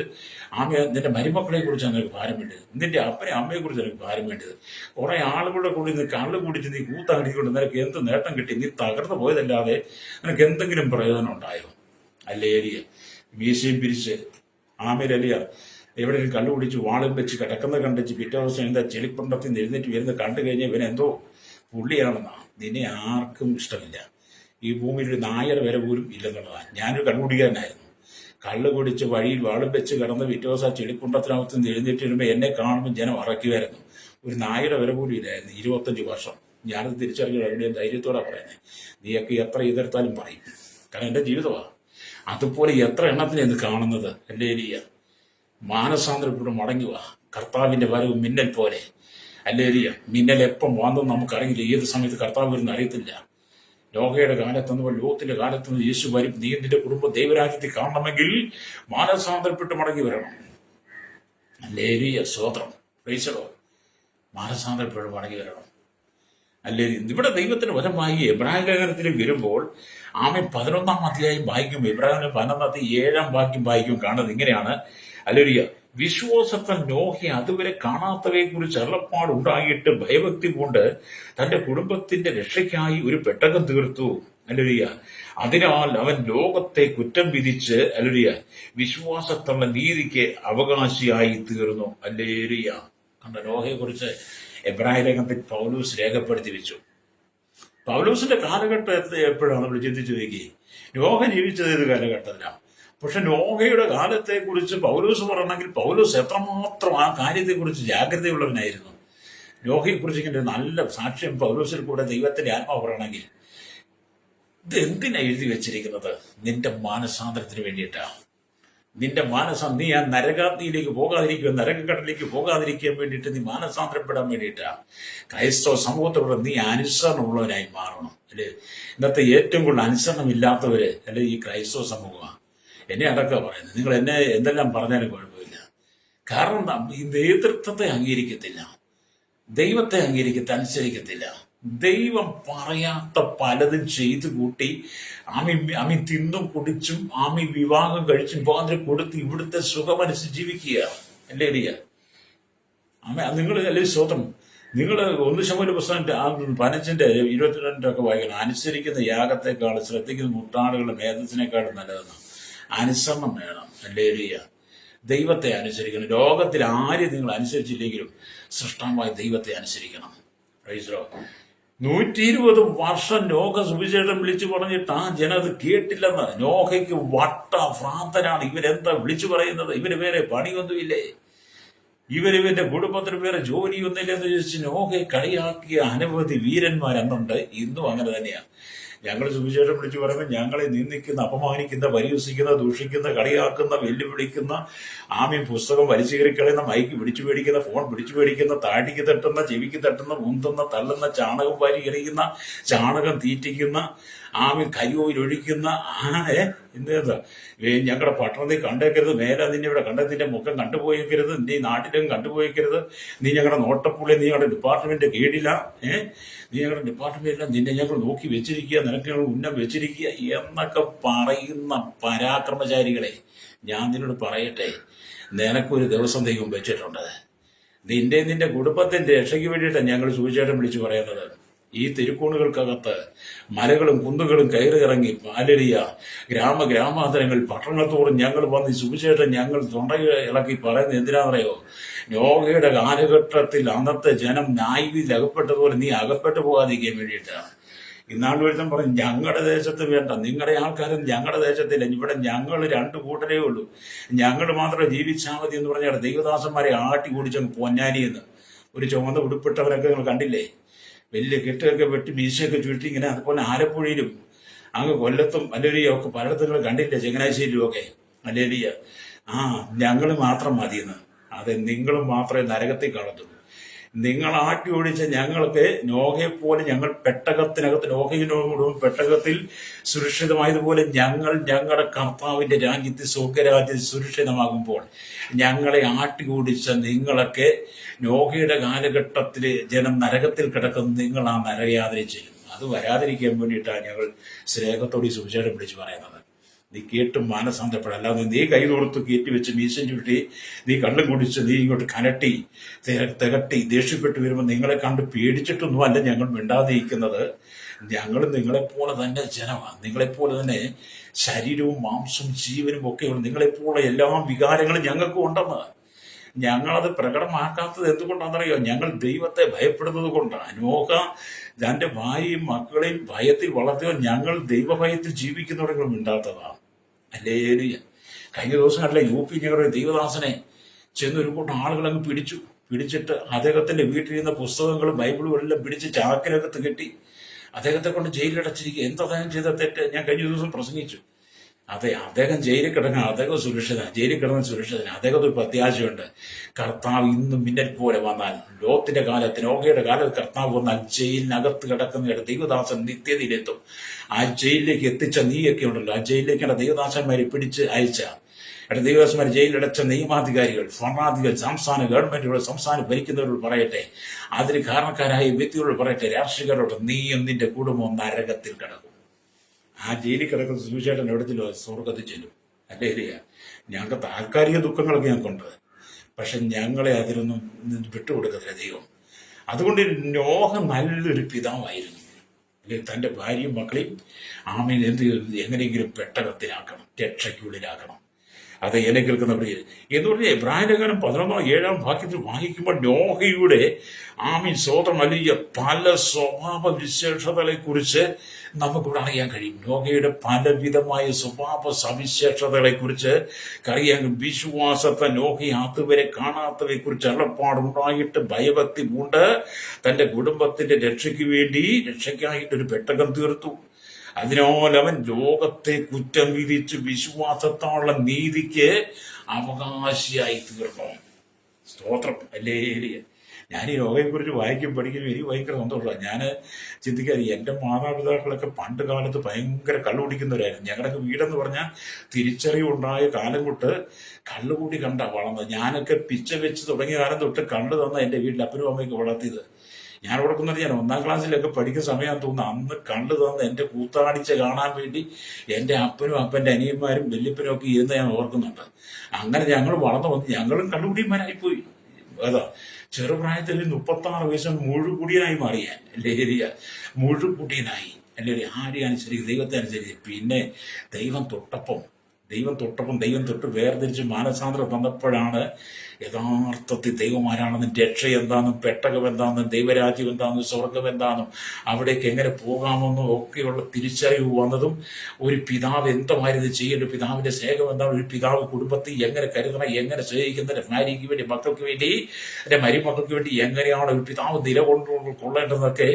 നിന്റെ മരുമക്കളെ കുറിച്ചാണ് നിനക്ക് ഭാരം വേണ്ടത്. നിന്റെ അപ്പനെ അമ്മയെക്കുറിച്ച് നിനക്ക് ഭാരം വേണ്ടത്. കുറെ ആളുകളുടെ കൂടി നീ കള്ളു കുടിച്ച് നീ കൂത്താടിക്കൊണ്ട് നിനക്ക് എന്ത് നേട്ടം കിട്ടി? നീ തകർന്നു പോയതല്ലാതെ നിനക്ക് എന്തെങ്കിലും പ്രയോജനം ഉണ്ടായോ? അല്ലേ എലിയ മീശയും പിരിച്ച് ആമേരലിയ എവിടെയും കള്ളു കുടിച്ച് വാളും വെച്ച് കിടക്കുന്നത് കണ്ടിച്ച് പിറ്റേ ദിവസം എന്താ ചെളിപ്പണ്ടത്തിൽ നിന്ന് എഴുന്നേറ്റ് വരുന്നത് കണ്ടു കഴിഞ്ഞാൽ ഇവനെന്തോ പുള്ളിയാണെന്നാ. നിന്നെ ആർക്കും ഇഷ്ടമില്ല. ഈ ഭൂമിയിൽ ഒരു നായർ വരെ പോലും ഇല്ലെന്നുള്ളതാണ്. ഞാനൊരു കണ്ണുകുടിക്കാരനായിരുന്നു. കള്ളു കുടിച്ച് വഴിയിൽ വാളും വെച്ച് കിടന്ന് പിറ്റേ ദിവസം ചെളിക്കുണ്ടത്തിനകത്ത് നിന്ന് എഴുന്നേറ്റ് വരുമ്പോൾ എന്നെ കാണുമ്പോൾ ജനം അറക്കുമായിരുന്നു. ഒരു നായയുടെ വരെ പോലും ഇല്ലായിരുന്നു. 25 വർഷം ഞാനത് തിരിച്ചറിഞ്ഞു. അതിൻ്റെ ധൈര്യത്തോടെ പറയുന്നത്. നീയൊക്കെ എത്ര എതിർത്താലും പറയും, കാരണം എൻ്റെ ജീവിതമാണ്. അതുപോലെ എത്ര എണ്ണത്തിന് എന്ന് കാണുന്നത്. എൻ്റെ ഏരിയ മാനസാന്തരപ്പെട്ട് മടങ്ങുക. കർത്താവിന്റെ വരവ് മിന്നൽ പോലെ. അല്ലേരിയ മിന്നൽ എപ്പം വന്നെന്ന് നമുക്കറിയില്ല. ഏത് സമയത്ത് കർത്താവ് വരുന്ന അറിയത്തില്ല. നോഹയുടെ കാലത്തെന്ന് ലോകത്തിന്റെ കാലത്തെന്ന് യേശു വരും. നീ നിന്റെ കുടുംബം ദൈവരാജ്യത്തിൽ കാണണമെങ്കിൽ മാനസാന്തരപ്പെട്ട് മടങ്ങി വരണം. അല്ലേരിയ സ്വതന്ത്രം പ്രൈസലോ, മാനസാന്തരപ്പെട്ട് മടങ്ങി വരണം. അല്ലേ, ഇവിടെ ദൈവത്തിന് വരമായി എബ്രാഹിം ലേഖനത്തിൽ വരുമ്പോൾ 11-ാം അധ്യായം വായിക്കും. എബ്രാഹിം 11-ാം വാക്യം വായിക്കും. കാണുന്നത് ഇങ്ങനെയാണ്. അല്ലേരിയ വിശ്വാസത്താൽ നോഹ അതുവരെ കാണാത്തവയെ കുറിച്ച് അരുളപ്പാടുണ്ടായിട്ട് ഭയഭക്തി കൊണ്ട് തന്റെ കുടുംബത്തിന്റെ രക്ഷയ്ക്കായി ഒരു പെട്ടകം തീർത്തു. അല്ലേരിയ അതിനാൽ അവൻ ലോകത്തെ കുറ്റം വിധിച്ച് അല്ലേരിയ വിശ്വാസത്തുള്ള നീതിക്ക് അവകാശിയായി തീർന്നു. അല്ലേരിയ കണ്ട നോഹയെ കുറിച്ച് എബ്രാഹിം ലേഖനത്തിൽ പൗലൂസ് രേഖപ്പെടുത്തി വെച്ചു. പൗലൂസിന്റെ കാലഘട്ടത്തെ എപ്പോഴാണ് നമ്മൾ ചിന്തിച്ചു നോക്കി. നോഹ ജീവിച്ചത് ഏത് കാലഘട്ടത്തിലാണ്? പക്ഷെ നോഹയുടെ കാലത്തെക്കുറിച്ച് പൗലൂസ് പറയണമെങ്കിൽ പൗലൂസ് എത്രമാത്രം ആ കാര്യത്തെക്കുറിച്ച് ജാഗ്രതയുള്ളവനായിരുന്നു. നോഹയെക്കുറിച്ച് ഇങ്ങനെ നല്ല സാക്ഷ്യം പൗലൂസിൽ കൂടെ ദൈവത്തിന്റെ ആത്മാവ് പറയണമെങ്കിൽ ഇത് എന്തിനാ എഴുതി വെച്ചിരിക്കുന്നത്? നിന്റെ മാനസാന്തരത്തിന് വേണ്ടിയിട്ടാണ്. നിന്റെ നീ ആ നരകാഗ്നിയിലേക്ക് പോകാതിരിക്കുക, നരകക്കടലിലേക്ക് പോകാതിരിക്കാൻ വേണ്ടിയിട്ട് നീ മാനസാന്തരപ്പെടാൻ വേണ്ടിയിട്ടാണ്. ക്രൈസ്തവ സമൂഹത്തോടെ നീ അനുസരണമുള്ളവനായി മാറണം. അല്ലെ, ഇന്നത്തെ ഏറ്റവും കൂടുതൽ അനുസരണമില്ലാത്തവര് അല്ലെ ഈ ക്രൈസ്തവ സമൂഹമാണ്. എന്നെ അടക്കം പറയുന്നത്. നിങ്ങൾ എന്നെ എന്തെല്ലാം പറഞ്ഞാലും കുഴപ്പമില്ല. കാരണം ഈ നേതൃത്വത്തെ അംഗീകരിക്കത്തില്ല, ദൈവത്തെ അനുസരിക്കത്തില്ല. ദൈവം പറയാത്ത പലതും ചെയ്തു കൂട്ടി ആമി തിന്നും കുടിച്ചും വിവാഹം കഴിച്ചും സ്വാതന്ത്ര്യം കൊടുത്ത് ഇവിടുത്തെ സുഖമനുസരിച്ച് ജീവിക്കുക. അല്ലേ എലിയ? നിങ്ങൾ അല്ലെ സ്വതം നിങ്ങൾ 1 ശമൂവേൽ പുസ്തകം 15:22 വായിക്കണം. അനുസരിക്കുന്ന യാഗത്തെക്കാൾ ശ്രദ്ധിക്കുന്ന മുട്ടാടുകളുടെ മേധസ്സിനേക്കാളും നല്ലതെന്ന്. അനുസരണം വേണം. അല്ലേ എലിയ? ദൈവത്തെ അനുസരിക്കണം. ലോകത്തിൽ ആരും നിങ്ങൾ അനുസരിച്ചില്ലെങ്കിലും സൃഷ്ടാവായ ദൈവത്തെ അനുസരിക്കണം. 120 വർഷം നോഹ സുവിശേഷം വിളിച്ചു പറഞ്ഞിട്ട് ആ ജനം അത് കേട്ടില്ലെന്ന്. നോഹയ്ക്ക് ഭ്രാന്തനാണ്. ഇവരെന്താ വിളിച്ചു പറയുന്നത്? ഇവര് വേറെ പണിയൊന്നുമില്ലേ? ഇവന്റെ കുടുംബത്തിന് വേറെ ജോലിയൊന്നുമില്ലെന്ന് ചോദിച്ച് നോഹയെ കളിയാക്കിയ അനവധി വീരന്മാർ അന്നുണ്ട്. ഇന്നും അങ്ങനെ തന്നെയാണ്. ഞങ്ങൾ സുവിശേഷം വിളിച്ചു പറയുമ്പോൾ ഞങ്ങളെ നിന്ദിക്കുന്ന, അപമാനിക്കുന്ന, പരിഹസിക്കുന്ന, ദൂഷിക്കുന്ന, കളിയാക്കുന്ന, വെല്ലുവിളിക്കുന്ന, പുസ്തകം വലിച്ചു കയറിക്കളയുന്ന, മൈക്ക് പിടിച്ചു മേടിക്കുന്ന, ഫോൺ പിടിച്ചു മേടിക്കുന്ന, താടിക്ക് തട്ടുന്ന, ചെവിക്ക് തട്ടുന്ന, മുന്തുന്ന, തള്ളുന്ന, ചാണകം വാരി എറിയുന്ന, ചാണകം തീറ്റിക്കുന്ന, കരിയോയിൽ ഒഴിക്കുന്ന, എന്താ ഞങ്ങളുടെ പട്ടണത്തിൽ കണ്ടേക്കരുത്, മേലെ നിന്നെ ഇവിടെ കണ്ടതിന്റെ മുഖം കണ്ടുപോയേക്കരുത്, നീ നാട്ടിലും കണ്ടുപോയേക്കരുത്, നീ ഞങ്ങളുടെ നോട്ടപ്പുള്ളി, നീ ഞങ്ങളുടെ ഡിപ്പാർട്ട്മെന്റ് കീഴില, നീ ഞങ്ങളുടെ ഡിപ്പാർട്ട്മെന്റിലാണ്, നിന്നെ ഞങ്ങൾ നോക്കി വെച്ചിരിക്കുക, നിനക്ക് ഞങ്ങൾ ഉന്നം വെച്ചിരിക്കുക എന്നൊക്കെ പറയുന്ന പരാക്രമചാരികളെ, ഞാൻ നിന്നോട് പറയട്ടെ, നിനക്കൊരു ദിവസം ദൈവം വെച്ചിട്ടുണ്ട്. നിന്റെ കുടുംബത്തിന്റെ രക്ഷയ്ക്ക് വേണ്ടിയിട്ടാണ് ഞങ്ങൾ സുവിശേഷം വിളിച്ചു പറയുന്നത്. ഈ തിരുക്കോണുകൾക്കകത്ത് മലകളും കുന്നുകളും കയറിയിറങ്ങി പാലരിയ ഗ്രാമാന്തരങ്ങൾ പട്ടണത്തോറും ഞങ്ങൾ വന്ന് സുവിശേഷം ഞങ്ങൾ ഇളക്കി പറയുന്നത് എന്തിനാണെന്നറിയോ? നോഹയുടെ കാലഘട്ടത്തിൽ അന്നത്തെ ജനം ന്യായവിധിയിൽ അകപ്പെട്ടതുപോലെ നീ അകപ്പെട്ടു പോകാതിരിക്കാൻ വേണ്ടിയിട്ടാണ്. ഇന്നാൾ ഒരുത്തൻ പറഞ്ഞു, ഞങ്ങളുടെ ദേശത്ത് വേണ്ട, നിങ്ങളുടെ ആൾക്കാരും ഞങ്ങളുടെ ദേശത്തില്ല, ഇവിടെ ഞങ്ങൾ 2 കൂട്ടരേ ഉള്ളൂ, ഞങ്ങൾ മാത്രമേ ജീവിച്ചാൽ മതി എന്ന് പറഞ്ഞാൽ ദൈവദാസന്മാരെ ആട്ടി ഓടിച്ചങ്ങ് പൊന്നാനിയെന്ന്. ഒരു ചുമന്ന ഉടുപ്പിട്ടവരൊക്കെ നിങ്ങൾ കണ്ടില്ലേ? വലിയ കെട്ടൊക്കെ വെട്ടി മീശയൊക്കെ ചുരുട്ടി ഇങ്ങനെ. അതുപോലെ ആലപ്പുഴയിലും അങ്ങ് കൊല്ലത്തും അല്ലേലിയ ഒക്കെ പലയിടത്തും കണ്ടില്ലേ, ചങ്ങനാശ്ശേരിയിലും ഒക്കെ അല്ലേലിയ. ഞങ്ങൾ മാത്രം മതിയെന്ന്. അതെ, നിങ്ങൾ മാത്രമേ നരകത്തിൽ കാണത്തുള്ളൂ. നിങ്ങൾ ആട്ടി ഓടിച്ച ഞങ്ങൾക്ക് നോഹയെപ്പോലെ ഞങ്ങൾ പെട്ടകത്തിനകത്ത്, നോഹയിനോടും പെട്ടകത്തിൽ സുരക്ഷിതമായതുപോലെ ഞങ്ങൾ ഞങ്ങളുടെ കർത്താവിന്റെ രാജ്യത്തിൽ, സ്വർഗരാജ്യത്തിൽ സുരക്ഷിതമാകുമ്പോൾ ഞങ്ങളെ ആട്ടി ഓടിച്ച നിങ്ങളൊക്കെ നോഹയുടെ കാലഘട്ടത്തിൽ ജനം നരകത്തിൽ കിടക്കുന്ന നിങ്ങൾ ആ നരകയാതന ചെയ്യും. അത് വരാതിരിക്കാൻ വേണ്ടിയിട്ടാണ് ഞങ്ങൾ സ്നേഹത്തോടെ സുവിശേഷം വിളിച്ചു പറയുന്നത്. നീ കേട്ടും മാനസാന്തരപ്പെടാം. അല്ലാതെ നീ കൈ തോർത്ത് കയറ്റി വെച്ച് മീശം ചുരുട്ടി നീ കള്ളും കുടിച്ച് നീ ഇങ്ങോട്ട് കനട്ടി തികട്ടി ദേഷ്യപ്പെട്ടു വരുമ്പോൾ നിങ്ങളെ കണ്ട് പേടിച്ചിട്ടൊന്നും അല്ല ഞങ്ങൾ മിണ്ടാതിരിക്കുന്നത്. ഞങ്ങൾ നിങ്ങളെപ്പോലെ തന്നെ ജനമാണ്, നിങ്ങളെപ്പോലെ തന്നെ ശരീരവും മാംസവും ജീവനും ഒക്കെയുള്ള നിങ്ങളെപ്പോലെ എല്ലാ വികാരങ്ങളും ഞങ്ങൾക്കും ഉണ്ടെന്ന്. ഞങ്ങളത് പ്രകടമാക്കാത്തത് എന്തുകൊണ്ടാണെന്നറിയോ? ഞങ്ങൾ ദൈവത്തെ ഭയപ്പെടുന്നത് കൊണ്ടാണ്. നോഹ തന്റെ ഭാര്യയും മക്കളെയും ഭയത്തിൽ വളർത്തിയോ ഞങ്ങൾ ദൈവഭയത്തിൽ ജീവിക്കുന്നവരെങ്കിലും മിണ്ടാത്തതാണ്. ഹല്ലേലൂയ. കഴിഞ്ഞ ദിവസങ്ങളിലെ UP ഞങ്ങളുടെ ദൈവദാസനെ ചെന്നൊരു കൂട്ടം ആളുകൾ അങ്ങ് പിടിച്ചിട്ട് അദ്ദേഹത്തിന്റെ വീട്ടിലിരുന്ന പുസ്തകങ്ങളും ബൈബിളും എല്ലാം പിടിച്ച് ചാക്കിനകത്ത് കെട്ടി അദ്ദേഹത്തെ കൊണ്ട് ജയിലിലടച്ചിരിക്കുക. എന്താ അദ്ദേഹം ചെയ്ത തെറ്റ്? ഞാൻ കഴിഞ്ഞ ദിവസം പ്രസംഗിച്ചു. അതെ, അദ്ദേഹം ജയിലിൽ കിടക്കണം, അദ്ദേഹം സുരക്ഷിതനാണ്, ജയിലിൽ കിടന്ന സുരക്ഷിതനാണ്. അദ്ദേഹത്തിന് പ്രത്യാശയുണ്ട്. കർത്താവ് ഇന്നും മിന്നൽ പോലെ വന്നാൽ, ലോത്തിന്റെ കാലത്ത്, നോഹയുടെ കാലത്ത് കർത്താവ് വന്നാൽ ജയിലിനകത്ത് കിടക്കുന്ന ദൈവദാസൻ നിത്യതയിലെത്തും. ആ ജയിലിലേക്ക് എത്തിച്ച നീയൊക്കെ ഉണ്ടല്ലോ, ആ ജയിലിലേക്കാണ് ദൈവദാസന്മാരെ പിടിച്ച് അയച്ച ദൈവദാസന്മാർ ജയിലിലടച്ച നിയമാധികാരികൾ, ഭരണാധികാരികൾ, സംസ്ഥാന ഗവൺമെന്റുകൾ, സംസ്ഥാനം ഭരിക്കുന്നവരോട് പറയട്ടെ, അതിന് കാരണക്കാരായ വ്യക്തികളോട് പറയട്ടെ, രാഷ്ട്രീയക്കാരോട്, നീയും നിന്റെ കുടുംബവും നരകത്തിൽ കിടക്കും. ആ ജയിലിൽ കിടക്കുന്ന സുവിശേഷൻ എവിടത്തില്ലോ സ്വർഗത്തിൽ ചെല്ലും. അല്ലേ? ഞങ്ങൾക്ക് താൽക്കാലിക ദുഃഖങ്ങളൊക്കെ ഞങ്ങൾക്കുണ്ട്, പക്ഷെ ഞങ്ങളെ അതിലൊന്നും വിട്ടുകൊടുക്കത്തില്ല ദൈവം. അതുകൊണ്ട് നോഹ നല്ലൊരു പിതാവായിരുന്നു. അല്ലെ? തൻ്റെ ഭാര്യയും മക്കളെയും എങ്ങനെയെങ്കിലും പെട്ടകത്തിലാക്കണം, രക്ഷയ്ക്കുള്ളിലാക്കണം. അത് എന്നെ കേൾക്കുന്നവർ എന്ന് പറഞ്ഞാൽ എബ്രായലേഖനം 11-7 വാക്യത്തിൽ വായിക്കുമ്പോൾ നോഹയുടെ സ്വതം വലിയ പല സ്വഭാവ വിശേഷതകളെ കുറിച്ച് നമുക്കിവിടെ അറിയാൻ കഴിയും. നോഹയുടെ പലവിധമായ സ്വഭാവ സവിശേഷതകളെ കുറിച്ച് അറിയാൻ. വിശ്വാസത്തെ നോഹ അതുവരെ കാണാത്തവയെ കുറിച്ച് അള്ളപ്പാടുണ്ടായിട്ട് ഭയഭക്തി കൊണ്ട് തന്റെ കുടുംബത്തിന്റെ രക്ഷയ്ക്കായിട്ടൊരു പെട്ടകം തീർത്തു. അതിനാൽ അവൻ ലോകത്തെ കുറ്റം വിധിച്ച് വിശ്വാസത്തോളം നീതിക്ക് അവകാശിയായി തീർന്നു. സ്തോത്രം. അല്ലേ? ഞാൻ ഈ യോഗയെക്കുറിച്ച് വായിക്കും പഠിക്കും എനിക്ക് ഭയങ്കര സന്തോഷമാണ്. ഞാൻ ചിന്തിക്കാറ്, എൻ്റെ മാതാപിതാക്കളൊക്കെ പണ്ട് കാലത്ത് ഭയങ്കര കള്ളു കുടിക്കുന്നവരായിരുന്നു. ഞങ്ങളുടെയൊക്കെ വീടെന്ന് പറഞ്ഞാൽ തിരിച്ചറിവുണ്ടായ കാലം തൊട്ട് കള്ളുകൂടി കണ്ട വളർന്നത്. ഞാനൊക്കെ പിച്ച വെച്ച് തുടങ്ങിയ കാലം തൊട്ട് കള്ളു തന്ന എൻ്റെ വീട്ടിൽ അപ്പനും അമ്മയൊക്കെ വളർത്തിയത്. ഞാൻ ഓർക്കുന്നത്, ഞാൻ 1ാം ക്ലാസ്സിലൊക്കെ പഠിക്കുന്ന സമയം തോന്നുന്നു, അന്ന് കണ്ടു തന്ന് എൻ്റെ കൂത്താടിച്ച കാണാൻ വേണ്ടി എൻ്റെ അപ്പനും അപ്പൻ്റെ അനിയന്മാരും വല്യപ്പനും ഒക്കെ ഇരുന്ന് ഞാൻ ഓർക്കുന്നുണ്ട്. അങ്ങനെ ഞങ്ങൾ വളർന്നു വന്ന് ഞങ്ങളും കള്ളുകുടിയന്മാരായിപ്പോയി. അതാ, ചെറുപ്രായത്തിൽ 36 വയസ്സ് മുഴുകുടിയനായി മാറിയാൻ. അല്ലേ? മുഴുകുടിയനായി. അല്ലേ? ആരെയും അനുസരിച്ച്, ദൈവത്തെ അനുസരിച്ച്. പിന്നെ ദൈവം തൊട്ട് വേർതിരിച്ച് മാനസാന്തരം തന്നപ്പോഴാണ് യഥാർത്ഥത്തിൽ ദൈവമാരാണെന്നും രക്ഷ എന്താണെന്നും പെട്ടകം എന്താണെന്നും ദൈവരാജ്യം എന്താണെന്നും സ്വർഗം എന്താണെന്നും അവിടേക്ക് എങ്ങനെ പോകാമെന്നും ഒക്കെയുള്ള തിരിച്ചറിവ് വന്നതും. ഒരു പിതാവ് എന്തായിരുന്നു ചെയ്യേണ്ടത്, പിതാവിന്റെ സ്നേഹം എന്താണ്, ഒരു പിതാവ് കുടുംബത്തിൽ എങ്ങനെ കരുതണം, എങ്ങനെ സ്നേഹിക്കുന്ന ഭാര്യയ്ക്ക് വേണ്ടി, മക്കൾക്ക് വേണ്ടി, എൻ്റെ മരുമക്കൾക്ക് വേണ്ടി എങ്ങനെയാണ് ഒരു പിതാവ് നിലകൊണ്ടുകൊള്ളേണ്ടതെന്നൊക്കെ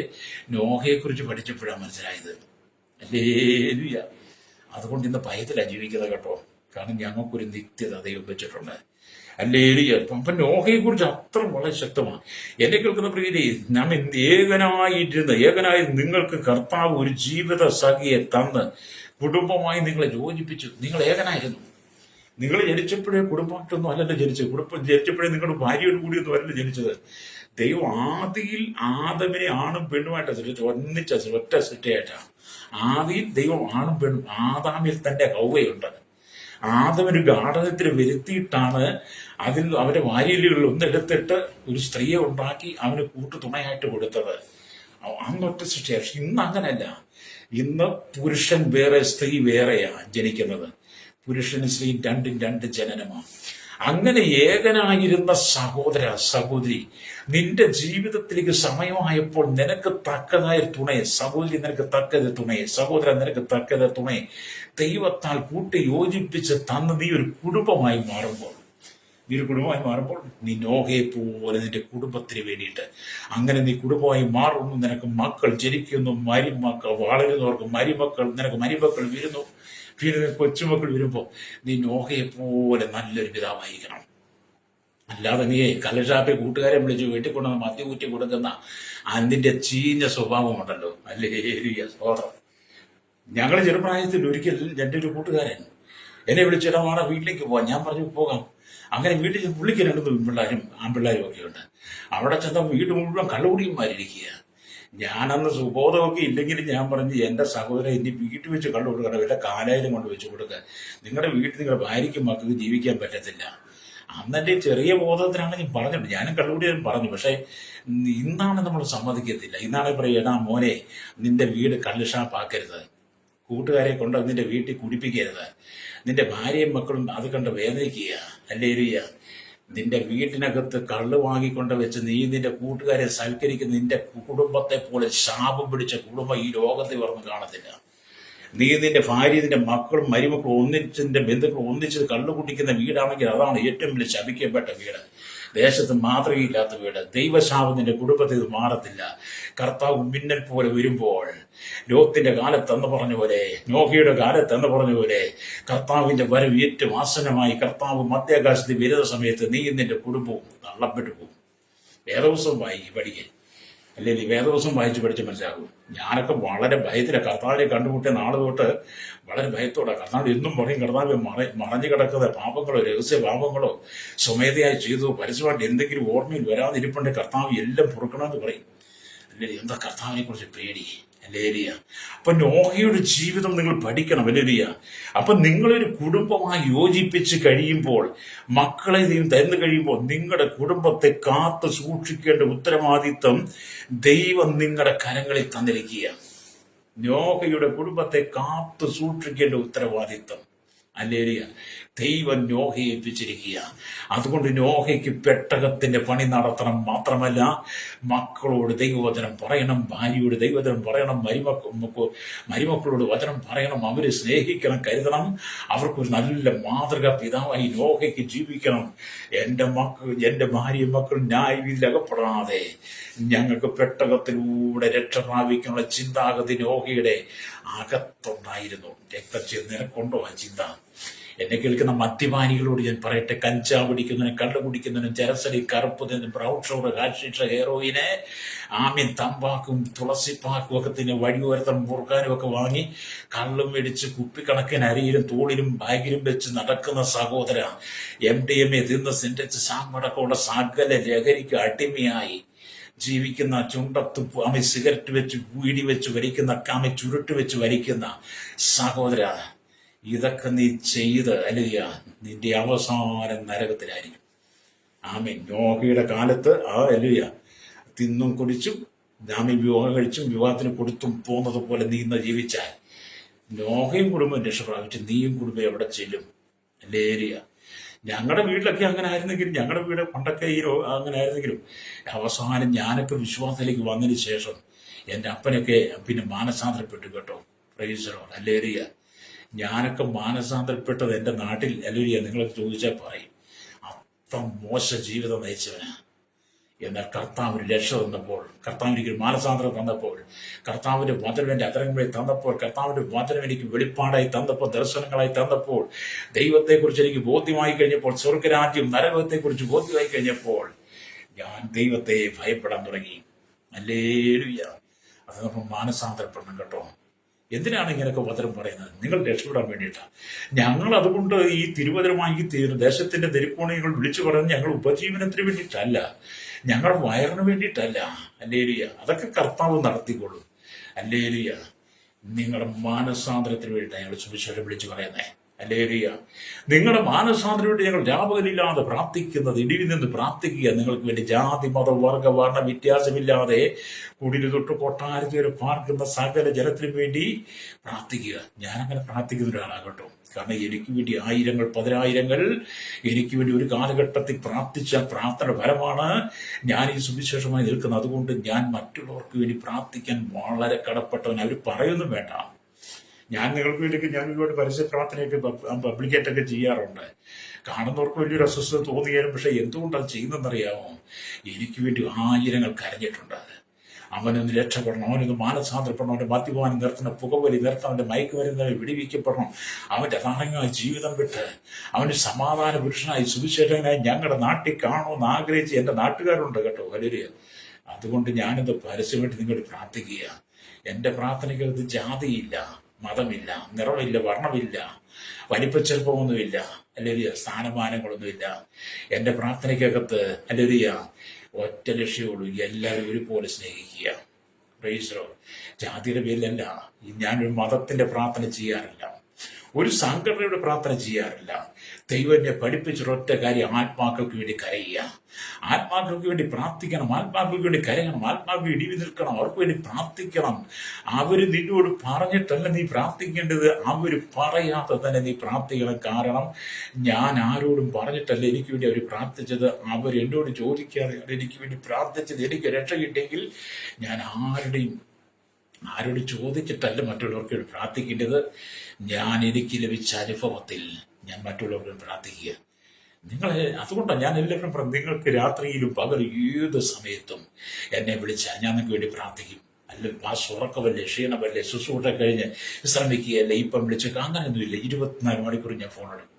നോഹയെക്കുറിച്ച് പഠിച്ചപ്പോഴാണ് മനസ്സിലായത്. ഹല്ലേലൂയ. അതുകൊണ്ട് ഇന്ന് ഭയത്തിലാണ് ജീവിക്കുന്നത് കേട്ടോ. കാരണം ഞങ്ങൾക്കൊരു നിത്യത ദൈവം വെച്ചിട്ടുണ്ട്. ഹല്ലേലൂയ. അപ്പം നോഹയെ കുറിച്ച് അത്ര വളരെ ശക്തമാണ്. എന്നെ കേൾക്കുന്ന പ്രിയരെ, നാം ഏകനായി നിങ്ങൾക്ക് കർത്താവ് ഒരു ജീവിത സഖിയെ തന്ന് കുടുംബമായി നിങ്ങളെ യോജിപ്പിച്ചു. നിങ്ങൾ ഏകനായിരുന്നു. നിങ്ങൾ ജനിച്ചപ്പോഴേ കുടുംബമായിട്ടൊന്നും അല്ലല്ലോ ജനിച്ചത്. ജനിച്ചപ്പോഴേ നിങ്ങളുടെ ഭാര്യയോട് കൂടിയൊന്നും അല്ലല്ലോ ജനിച്ചത്. ദൈവം ആദിയിൽ ആദമിനെ ആണും പെണ്ണുമായിട്ട് സൃഷ്ടിച്ചു. ഒറ്റ സൃഷ്ടിയായിട്ടാണ്. ആദിയിൽ ദൈവം ആണും പെണ്ണും. ആദാമിൽ തന്റെ ഹൗവയുണ്ട്. ആദമൊരു ഗാഠത്തിൽ വരുത്തിയിട്ടാണ് അതിൽ അവന്റെ വാരിയലുകളിൽ ഒന്നെടുത്തിട്ട് ഒരു സ്ത്രീയെ ഉണ്ടാക്കി അവന് കൂട്ടുതുണയായിട്ട് കൊടുത്തത്. അന്നൊറ്റ സൃഷ്ടിയാണ്. പക്ഷെ ഇന്ന് അങ്ങനല്ല. ഇന്ന് പുരുഷൻ വേറെ സ്ത്രീ വേറെയാണ് ജനിക്കുന്നത്. പുരുഷനും സ്ത്രീയും രണ്ടും രണ്ട് ജനനമാണ്. അങ്ങനെ ഏകനായിരുന്ന സഹോദര സഹോദരി, നിന്റെ ജീവിതത്തിലേക്ക് സമയമായപ്പോൾ നിനക്ക് തക്കതായ തുണയെ, സഹോദരി നിനക്ക് തക്കത് തുണയെ, സഹോദരൻ നിനക്ക് തക്കത് തുണയെ ദൈവത്താൽ കൂട്ടി യോജിപ്പിച്ച് തന്ന് നീ ഒരു കുടുംബമായി മാറുമ്പോൾ നീ നോഹയെ പോലെ നിന്റെ കുടുംബത്തിന് വേണ്ടിയിട്ട്, അങ്ങനെ നീ കുടുംബമായി മാറുന്നു. നിനക്ക് മക്കൾ ജനിക്കുന്നു, മരുമക്കൾ വളരുന്നവർക്ക് നിനക്ക് മരുമക്കൾ വരുന്നു, പിന്നെ കൊച്ചുമക്കൾ വരുമ്പോൾ നീ നോഹയെ പോലെ നല്ലൊരു പിതാവായിരിക്കണം. അല്ലാതെ നീ കള്ളഷാപ്പെ കൂട്ടുകാരെ വിളിച്ച് വീട്ടിൽ കൊണ്ടുവന്ന് മദ്യ കൂറ്റി കൊടുക്കുന്ന അതിന്റെ ചീഞ്ഞ സ്വഭാവമുണ്ടല്ലോ. ഹല്ലേലൂയ, സ്തോത്രം. ഞങ്ങൾ ചെറുപ്രായത്തിൽ ഒരിക്കൽ എൻ്റെ ഒരു കൂട്ടുകാരൻ എന്നെ വിളിച്ചിട്ട് വേണം വീട്ടിലേക്ക് പോകാൻ. ഞാൻ പറഞ്ഞു പോകാം. അങ്ങനെ വീട്ടിൽ പുള്ളിക്ക് രണ്ട് ആൺപിള്ളേരും ഒക്കെ ഉണ്ട്. അവിടെ ചെന്ന വീട് മുഴുവൻ കള്ളുകുടിയന്മാരിരിക്കുക. ഞാനന്ന് സുബോധമൊക്കെ ഇല്ലെങ്കിലും ഞാൻ പറഞ്ഞു, എൻ്റെ സഹോദരൻ ഇനി വീട്ടിൽ വെച്ച് കള്ളു കൊടുക്കണം, വല്ല കാലായാലും കൊണ്ട് വെച്ച് കൊടുക്കുക. നിങ്ങളുടെ വീട്ടിൽ നിങ്ങളുടെ ഭാര്യയ്ക്കും മക്കൾക്ക് ജീവിക്കാൻ പറ്റത്തില്ല. അന്നെൻ്റെ ചെറിയ ബോധത്തിലാണ് ഞാൻ പറഞ്ഞിട്ടുണ്ട്. ഞാനും കള്ളുകൂടിയും പറഞ്ഞു. പക്ഷേ ഇന്നാണ് നമ്മൾ സമ്മതിക്കത്തില്ല. ഇന്നാണ് പറയുക, മോനെ നിന്റെ വീട് കള്ള് ഷാപ്പാക്കരുത്, കൂട്ടുകാരെ കൊണ്ട് നിന്റെ വീട്ടിൽ കുടിപ്പിക്കരുത്, നിന്റെ ഭാര്യയും മക്കളും അത് കണ്ട് വേദനിക്കുക. ഹല്ലേലൂയ. നിന്റെ വീട്ടിനകത്ത് കള്ള് വാങ്ങിക്കൊണ്ട് വെച്ച് നീ നിന്റെ കൂട്ടുകാരെ സൽക്കരിക്കുന്ന നിന്റെ കുടുംബത്തെ പോലെ ശാപം പിടിച്ച കുടുംബം ഈ ലോകത്തിൽ പറഞ്ഞ് കാണത്തില്ല. നീ നിന്റെ ഭാര്യ നിന്റെ മക്കളും മരുമക്കളും നിന്റെ ബന്ധുക്കളും ഒന്നിച്ച് കള്ളു കുടിക്കുന്ന വീടാണെങ്കിൽ അതാണ് ഏറ്റവും വലിയ ശപിക്കപ്പെട്ട വീട്. ദേശത്ത് മാതൃകയില്ലാത്ത വീട്. ദൈവശാപം നിന്റെ കുടുംബത്തിൽ ഇത് മാറത്തില്ല. കർത്താവ് മിന്നൽ പോലെ വരുമ്പോൾ, ലോത്തിന്റെ കാലത്തെന്ന് പറഞ്ഞ പോലെ, നോഹയുടെ കാലത്തെന്ന് പറഞ്ഞ പോലെ, കർത്താവിന്റെ വരവ് ഏറ്റവും ആസന്നമായി. കർത്താവ് മധ്യാകാശത്ത് വരുന്ന സമയത്ത് നീ നിന്റെ കുടുംബവും തള്ളപ്പെട്ടു പോകും. വേദവസം പഠിക്കേ, അല്ലെങ്കിൽ വേദവസം വായിച്ച് പഠിച്ച് മനസ്സിലാകും. ഞാനൊക്കെ വളരെ ഭയത്തിലാണ് കർത്താവിനെ കണ്ടുമുട്ടിയ നാളെ തൊട്ട് വളരെ ഭയത്തോടെ. കർത്താവ് എന്നും പറയും, കർത്താവ് മറഞ്ഞു കിടക്കുന്ന പാപങ്ങളോ രഹസ്യ പാപങ്ങളോ സ്വമേധയായി ചെയ്തു പരസ്യമായിട്ട് എന്തെങ്കിലും ഓർമ്മയിൽ വരാതിരിപ്പുണ്ടെങ്കിൽ കർത്താവ് എല്ലാം പൊറുക്കണമെന്ന് പറയും. അല്ലേ, എന്താ കർത്താവിനെ കുറിച്ച് പേടി. ഹല്ലേലൂയ. അപ്പൊ നോഹയുടെ ജീവിതം നിങ്ങൾ പഠിക്കണം. ഹല്ലേലൂയ. അപ്പൊ നിങ്ങളൊരു കുടുംബമായി യോജിപ്പിച്ച് കഴിയുമ്പോൾ, മക്കളെ തന്നു കഴിയുമ്പോൾ, നിങ്ങളുടെ കുടുംബത്തെ കാത്തു സൂക്ഷിക്കേണ്ട ഉത്തരവാദിത്വം ദൈവം നിങ്ങളുടെ കരങ്ങളിൽ തന്നിരിക്കുക. നോഹയുടെ കുടുംബത്തെ കാത്തു സൂക്ഷിക്കേണ്ട ഉത്തരവാദിത്വം, ഹല്ലേലൂയ, ദൈവം നോഹയെ ഏൽപ്പിച്ചിരിക്കുക. അതുകൊണ്ട് നോഹയ്ക്ക് പെട്ടകത്തിന്റെ പണി നടത്തണം. മാത്രമല്ല, മക്കളോട് ദൈവവചനം പറയണം, ഭാര്യയോട് ദൈവവചനം പറയണം, മരുമക്കളോട് വചനം പറയണം, അവരെ സ്നേഹിക്കണം, കരുതണം. അവർക്കൊരു നല്ല മാതൃക പിതാവായി നോഹയ്ക്ക് ജീവിക്കണം. എൻ്റെ ഭാര്യയും മക്കളും ന്യായവിധിയിൽ അകപ്പെടാതെ ഞങ്ങൾക്ക് പെട്ടകത്തിലൂടെ രക്ഷ പ്രാപിക്കാനുള്ള ചിന്താഗതി നോഹയുടെ അകത്തുണ്ടായിരുന്നു. രക്തം നിനക്കൊണ്ടോ ആ ചിന്ത? എന്നെ കേൾക്കുന്ന മദ്യപാനികളോട് ഞാൻ പറയട്ടെ, കഞ്ചാവ് പിടിക്കുന്നതിനും കള്ളു കുടിക്കുന്നതിനും ചെരസടി കറുപ്പതിനും ബ്രൗൺ ഷുഗർ ഹാഷിഷ ഹെറോയിന് ആമ്യം തമ്പാക്കും തുളസിപ്പാക്കും ഒക്കെ തന്നെ വഴിയോരത്തും മുറുക്കാനും ഒക്കെ വാങ്ങി കള്ളും മേടിച്ച് കുപ്പിക്കണക്കിന് അരിയിലും തോളിലും ബാഗിലും വെച്ച് നടക്കുന്ന സഹോദര, MDMA തിന്ന് സിൻറ്റച്ച് സാമടക്കമുള്ള സകല ലഹരിക്ക് അടിമയായി ജീവിക്കുന്ന, ചുണ്ടത്ത് ആമി സിഗരറ്റ് വെച്ച് വീടി വെച്ച് വലിക്കുന്ന, ആമി ചുരുട്ട് വെച്ച് വലിക്കുന്ന സഹോദര, ഇതൊക്കെ നീ ചെയ്ത് അല്ലിയ നിന്റെ അവസാനം നരകത്തിലായിരിക്കും. ആമീൻ. നോഹയുടെ കാലത്ത് അല്ലിയ തിന്നും കുടിച്ചും ആമീൻ വിവാഹം കഴിച്ചും വിവാഹത്തിന് കൊടുത്തും പോകുന്നത് പോലെ നീ ഇന്ന് ജീവിച്ചാൽ നോഹയും കുടുംബം രക്ഷ പ്രാപിച്ചു, നീയും കുടുംബം എവിടെ ചെല്ലും? ലേരിയ. ഞങ്ങളുടെ വീട്ടിലൊക്കെ അങ്ങനെ ആയിരുന്നെങ്കിലും, ഞങ്ങളുടെ വീട് പണ്ടൊക്കെ അങ്ങനെ ആയിരുന്നെങ്കിലും, അവസാനം ഞാനൊക്കെ വിശ്വാസത്തിലേക്ക് വന്നതിന് ശേഷം എൻ്റെ അപ്പനൊക്കെ പിന്നെ മാനസാന്തരപ്പെട്ടു കേട്ടോ. Praise lord. ഹല്ലേലൂയ. ഞാനൊക്കെ മാനസാന്തരപ്പെട്ടത് എൻ്റെ നാട്ടിൽ. ഹല്ലേലൂയ. നിങ്ങളൊക്കെ ചോദിച്ചാൽ പറയും, അത്ര മോശ ജീവിതം നയിച്ചവനാ. എന്നാൽ കർത്താവ് ഒരു രക്ഷ തന്നപ്പോൾ, കർത്താവ് എനിക്ക് മാനസാന്തരം തന്നപ്പോൾ, കർത്താവിന്റെ വചനം എന്റെ അതരങ്ങളിൽ തന്നപ്പോൾ, കർത്താവിന്റെ വചനം എനിക്ക് വെളിപ്പാടായി തന്നപ്പോൾ, ദർശനങ്ങളായി തന്നപ്പോൾ, ദൈവത്തെക്കുറിച്ച് എനിക്ക് ബോധ്യമായി കഴിഞ്ഞപ്പോൾ, സ്വർഗരാജ്യം നരകത്തെക്കുറിച്ച് ബോധ്യമായി കഴിഞ്ഞപ്പോൾ ഞാൻ ദൈവത്തെ ഭയപ്പെടാൻ തുടങ്ങി. ഹല്ലേലൂയ. അത് നമ്മൾ മാനസാന്തരപ്പെടണം കേട്ടോ. എന്തിനാണ് ഇങ്ങനെയൊക്കെ വചനം പറയുന്നത്? നിങ്ങൾ രക്ഷപ്പെടാൻ വേണ്ടിയിട്ടാണ്. ഞങ്ങൾ അതുകൊണ്ട് ഈ തിരുവചനമായി ദേശത്തിന്റെ തെരുക്കോണികൾ വിളിച്ചു പറയുന്നത് ഞങ്ങൾ ഉപജീവനത്തിന് വേണ്ടിയിട്ടല്ല, ഞങ്ങളുടെ വയറിന് വേണ്ടിയിട്ടല്ല. ഹല്ലേലൂയ. അതൊക്കെ കർത്താവ് നടത്തിക്കൊള്ളും. ഹല്ലേലൂയ. നിങ്ങളുടെ മാനസാന്തരത്തിന് വേണ്ടിയിട്ടാണ് ഞങ്ങൾ സുവിശേഷം വിളിച്ചു പറയുന്നത്. ഹല്ലേലൂയ. നിങ്ങളുടെ മാനസാന്തരം വേണ്ടി ഞങ്ങൾ രാപകലില്ലാതെ പ്രാർത്ഥിക്കുന്നത്, ഇടിവിൽ നിന്ന് പ്രാർത്ഥിക്കുക. നിങ്ങൾക്ക് വേണ്ടി ജാതി മത വർഗ വർണ്ണ വ്യത്യാസമില്ലാതെ കുടിൽ തൊട്ട് കൊട്ടാരത്തിൽ വരെ പാർക്കുന്ന സകല ജനത്തിനും വേണ്ടി പ്രാർത്ഥിക്കുക. ഞാനങ്ങനെ പ്രാർത്ഥിക്കുന്ന ഒരാളാകട്ടോ. കാരണം എനിക്ക് വേണ്ടി ആയിരങ്ങൾ പതിനായിരങ്ങൾ എനിക്ക് വേണ്ടി ഒരു കാലഘട്ടത്തിൽ പ്രാർത്ഥിച്ച പ്രാർത്ഥന ഫലമാണ് ഞാൻ ഈ സുവിശേഷമായി നിൽക്കുന്നത്. അതുകൊണ്ട് ഞാൻ മറ്റുള്ളവർക്ക് വേണ്ടി പ്രാർത്ഥിക്കാൻ വളരെ കടപ്പെട്ടവൻ. അവർ പറയുന്നു വേണ്ട, ഞാൻ നിങ്ങൾക്ക് വേണ്ടി ഞാൻ ഒരുപാട് പരസ്യ പ്രാർത്ഥനയൊക്കെ പബ്ലിക്കേറ്റൊക്കെ ചെയ്യാറുണ്ട്. കാണുന്നവർക്ക് വലിയൊരു അസ്വസ്ഥത തോന്നിയാലും പക്ഷെ എന്തുകൊണ്ടത് ചെയ്യുന്നതെന്നറിയാമോ? എനിക്ക് വേണ്ടി ആയിരങ്ങൾ കരഞ്ഞിട്ടുണ്ട്. അവനൊന്ന് രക്ഷപ്പെടണം, അവനൊന്ന് മാനസാന്തരപ്പെടണം, അവന്റെ മദ്യപാനം നിർത്തണം, പുകവലി നിർത്തണം, അവന്റെ മയക്കുമരുന്ന് വിടിവിക്കപ്പെടണം, അവന്റെ ധാരണയായി ജീവിതം വിട്ട് അവന് സമാധാന പുരുഷനായി സുവിശേഷകനായി ഞങ്ങളുടെ നാട്ടിൽ കാണുമെന്ന് ആഗ്രഹിച്ച് എൻ്റെ നാട്ടുകാരുണ്ട് കേട്ടോ. വലിയ അതുകൊണ്ട് ഞാനിത് പരസ്യമായിട്ട് നിങ്ങൾ പ്രാർത്ഥിക്കുക. എൻ്റെ പ്രാർത്ഥനയ്ക്കകത്ത് ജാതിയില്ല, മതമില്ല, നിറമില്ല, വർണ്ണമില്ല, വലിപ്പച്ചെറുപ്പമൊന്നുമില്ല, അല്ലെങ്കിൽ സ്ഥാനമാനങ്ങളൊന്നുമില്ല. എൻ്റെ പ്രാർത്ഥനയ്ക്കകത്ത് അല്ലെങ്കിൽ ഒറ്റ ലക്ഷ്യമുള്ളൂ, എല്ലാവരും ഒരുപോലെ സ്നേഹിക്കുക. Praise the Lord. ജാതിയുടെ പേരിലല്ല, ഞാനൊരു മതത്തിന്റെ പ്രാർത്ഥന ചെയ്യാറില്ല, ഒരു സംഘടനയുടെ പ്രാർത്ഥന ചെയ്യാറില്ല. ദൈവം എന്നെ പഠിപ്പിച്ചൊരൊറ്റ കാര്യം, ആത്മാക്കൾക്ക് വേണ്ടി കരയുക, ആത്മാക്കൾക്ക് വേണ്ടി പ്രാർത്ഥിക്കണം, ആത്മാക്കൾക്ക് വേണ്ടി കരയണം, ആത്മാക്കൾ ഇടിവി നിൽക്കണം, അവർക്ക് വേണ്ടി പ്രാർത്ഥിക്കണം. അവര് നിന്നോട് പറഞ്ഞിട്ടല്ല നീ പ്രാർത്ഥിക്കേണ്ടത്, അവര് പറയാതെ തന്നെ നീ പ്രാർത്ഥിക്കണം. കാരണം ഞാൻ ആരോടും പറഞ്ഞിട്ടല്ല എനിക്ക് വേണ്ടി അവർ പ്രാർത്ഥിച്ചത്, അവരെന്നോട് ചോദിക്കാതെ എനിക്ക് വേണ്ടി പ്രാർത്ഥിച്ചത്. എനിക്ക് രക്ഷ കിട്ടിയെങ്കിൽ ഞാൻ ആരോട് ചോദിച്ചിട്ടല്ല മറ്റുള്ളവർക്ക് വേണ്ടി പ്രാർത്ഥിക്കേണ്ടത്. ഞാൻ എനിക്ക് ലഭിച്ച അനുഭവത്തിൽ ഞാൻ മറ്റുള്ളവർക്ക് പ്രാർത്ഥിക്കുക. അതുകൊണ്ടാണ് ഞാൻ എല്ലാവരും പറഞ്ഞു, നിങ്ങൾക്ക് രാത്രിയിലും പകലും ഏത് സമയത്തും എന്നെ വിളിച്ചാൽ ഞാൻ നിങ്ങൾക്ക് വേണ്ടി പ്രാർത്ഥിക്കും. അല്ല പാസ് ഉറക്കമല്ലേ, ക്ഷീണമല്ലേ, ശുശ്രൂഷ കഴിഞ്ഞ് വിശ്രമിക്കുകയല്ലേ, ഇപ്പം വിളിച്ചേക്ക, അങ്ങനെയൊന്നുമില്ല. 24 മണിക്കൂർ ഞാൻ ഫോൺ എടുക്കും.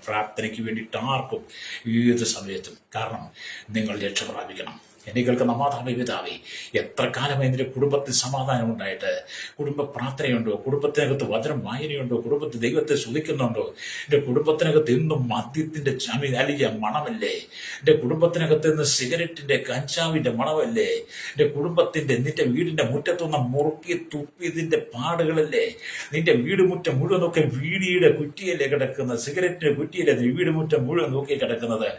പ്രാർത്ഥനയ്ക്ക് വേണ്ടിയിട്ട് ആർക്കും ഏത് സമയത്തും. കാരണം നിങ്ങൾ രക്ഷ പ്രാപിക്കണം. എന്നെ കേൾക്കുന്ന മാതാവേ, പിതാവേ, എത്ര കാലമായി നിന്റെ കുടുംബത്തിൽ സമാധാനം ഉണ്ടായിട്ട്? കുടുംബ പ്രാർത്ഥനയുണ്ടോ? കുടുംബത്തിനകത്ത് വചനം വായനയുണ്ടോ? കുടുംബത്തിൽ ദൈവത്തെ സ്തുതിക്കുന്നുണ്ടോ? എൻ്റെ കുടുംബത്തിനകത്ത് എന്നും മദ്യത്തിന്റെ അലിയ മണമല്ലേ? എൻ്റെ കുടുംബത്തിനകത്ത് നിന്ന് സിഗരറ്റിന്റെ കഞ്ചാവിന്റെ മണമല്ലേ? എൻ്റെ കുടുംബത്തിന്റെ നിന്റെ വീടിന്റെ മുറ്റത്തുനിന്ന് മുറുക്കി തുപ്പിയതിന്റെ പാടുകളല്ലേ? നിന്റെ വീട് മുറ്റം മുഴുവൻ നോക്കി വീടിയുടെ കുറ്റിയല്ലേ കിടക്കുന്നത്? സിഗരറ്റിന്റെ കുറ്റിയല്ലേ നീ വീട് മുറ്റം മുഴുവൻ നോക്കി കിടക്കുന്നത്?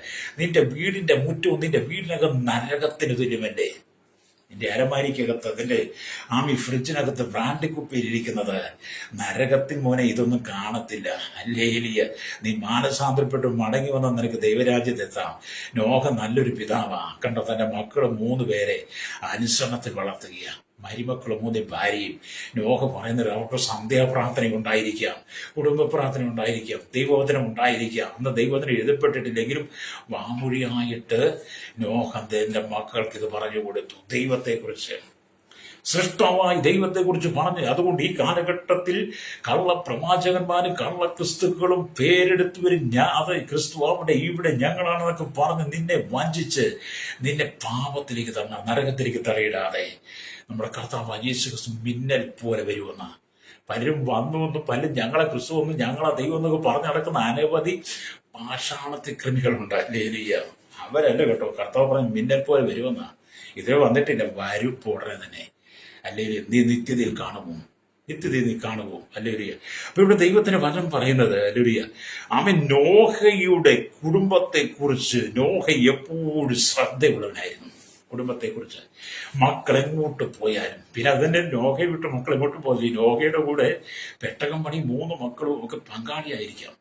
നിന്റെ വീടിന്റെ മുറ്റവും നിന്റെ വീടിനകം നരകത്തിന് തുല്യമല്ലേ? നിന്റെ അരമാരിക്കകത്ത്, അതിന്റെ ഫ്രിഡ്ജിനകത്ത് ബ്രാൻഡി കുപ്പിയിലിരിക്കുന്നത് നരകത്തിൻ മോനെ ഇതൊന്നും കാണത്തില്ല. ഹല്ലേലൂയ. നീ മാനസാന്തരപ്പെട്ട് മടങ്ങി വന്ന നിനക്ക് ദൈവരാജ്യത്തെത്താം. നോഹ നല്ലൊരു പിതാവാ. കണ്ടോ, തന്റെ മക്കള് 3 പേരെ അനുസരണത്തിൽ വളർത്തുകയാണ്. മരുമക്കളും 3 ഭാര്യയും. നോഹ പറയുന്നത് അവർക്ക് സന്ധ്യാപ്രാർത്ഥന ഉണ്ടായിരിക്കാം, കുടുംബ പ്രാർത്ഥന ഉണ്ടായിരിക്കാം, ദൈവവചനം ഉണ്ടായിരിക്കാം. അന്ന് ദൈവവചനം എഴുതപ്പെട്ടിട്ടില്ലെങ്കിലും വാമൊഴിയായിട്ട് നോഹ തന്റെ മക്കൾക്ക് ഇത് പറഞ്ഞു കൊടുത്തു. ദൈവത്തെക്കുറിച്ച്, സൃഷ്ടാവായി ദൈവത്തെക്കുറിച്ച് പറഞ്ഞ്. അതുകൊണ്ട് ഈ കാലഘട്ടത്തിൽ കള്ളപ്രവാചകന്മാരും കള്ളക്രിസ്തുക്കളും പേരെടുത്തവരും അത് ക്രിസ്തു അവിടെ ഇവിടെ ഞങ്ങളാണെന്നൊക്കെ പറഞ്ഞ് നിന്നെ വഞ്ചിച്ച് നിന്നെ പാപത്തിലേക്ക് നരകത്തിലേക്ക് തറയിടാതെ നമ്മുടെ കർത്താവ് യേശു ക്രിസ്തു മിന്നൽ പോലെ വരുമെന്ന് പലരും പലരും ഞങ്ങളെ ക്രിസ്തു ഒന്നും ഞങ്ങളെ ദൈവം എന്നൊക്കെ പറഞ്ഞു നടക്കുന്ന അനവധി പാഷാണത്തി ക്രിമികളുണ്ട്. ഹല്ലേലൂയ. അവരല്ല കേട്ടോ, കർത്താവ് പറഞ്ഞ് മിന്നൽ പോലെ വരുമെന്നാ. ഇതേ വന്നിട്ടില്ല, വരും ഉടനെ തന്നെ. അല്ലെങ്കിൽ നീ നിത്യതയിൽ കാണുമോ? നിത്യതയിൽ നീ കാണുമോ? ഹല്ലേലൂയ. അപ്പൊ ഇവിടെ ദൈവത്തിന് വചനം പറയുന്നത്, ഹല്ലേലൂയ, അവൻ നോഹയുടെ കുടുംബത്തെ കുറിച്ച്, നോഹ എപ്പോഴും ശ്രദ്ധയുള്ളവനായിരുന്നു. കുടുംബത്തെക്കുറിച്ച് മക്കൾ എങ്ങോട്ട് പോയാലും, പിന്നെ അതിന്റെ നോഹ വിട്ട് മക്കൾ എങ്ങോട്ട് പോയി, നോഹയുടെ കൂടെ പെട്ടകം പണി 3 മക്കളും ഒക്കെ പങ്കാളിയായിരിക്കാം.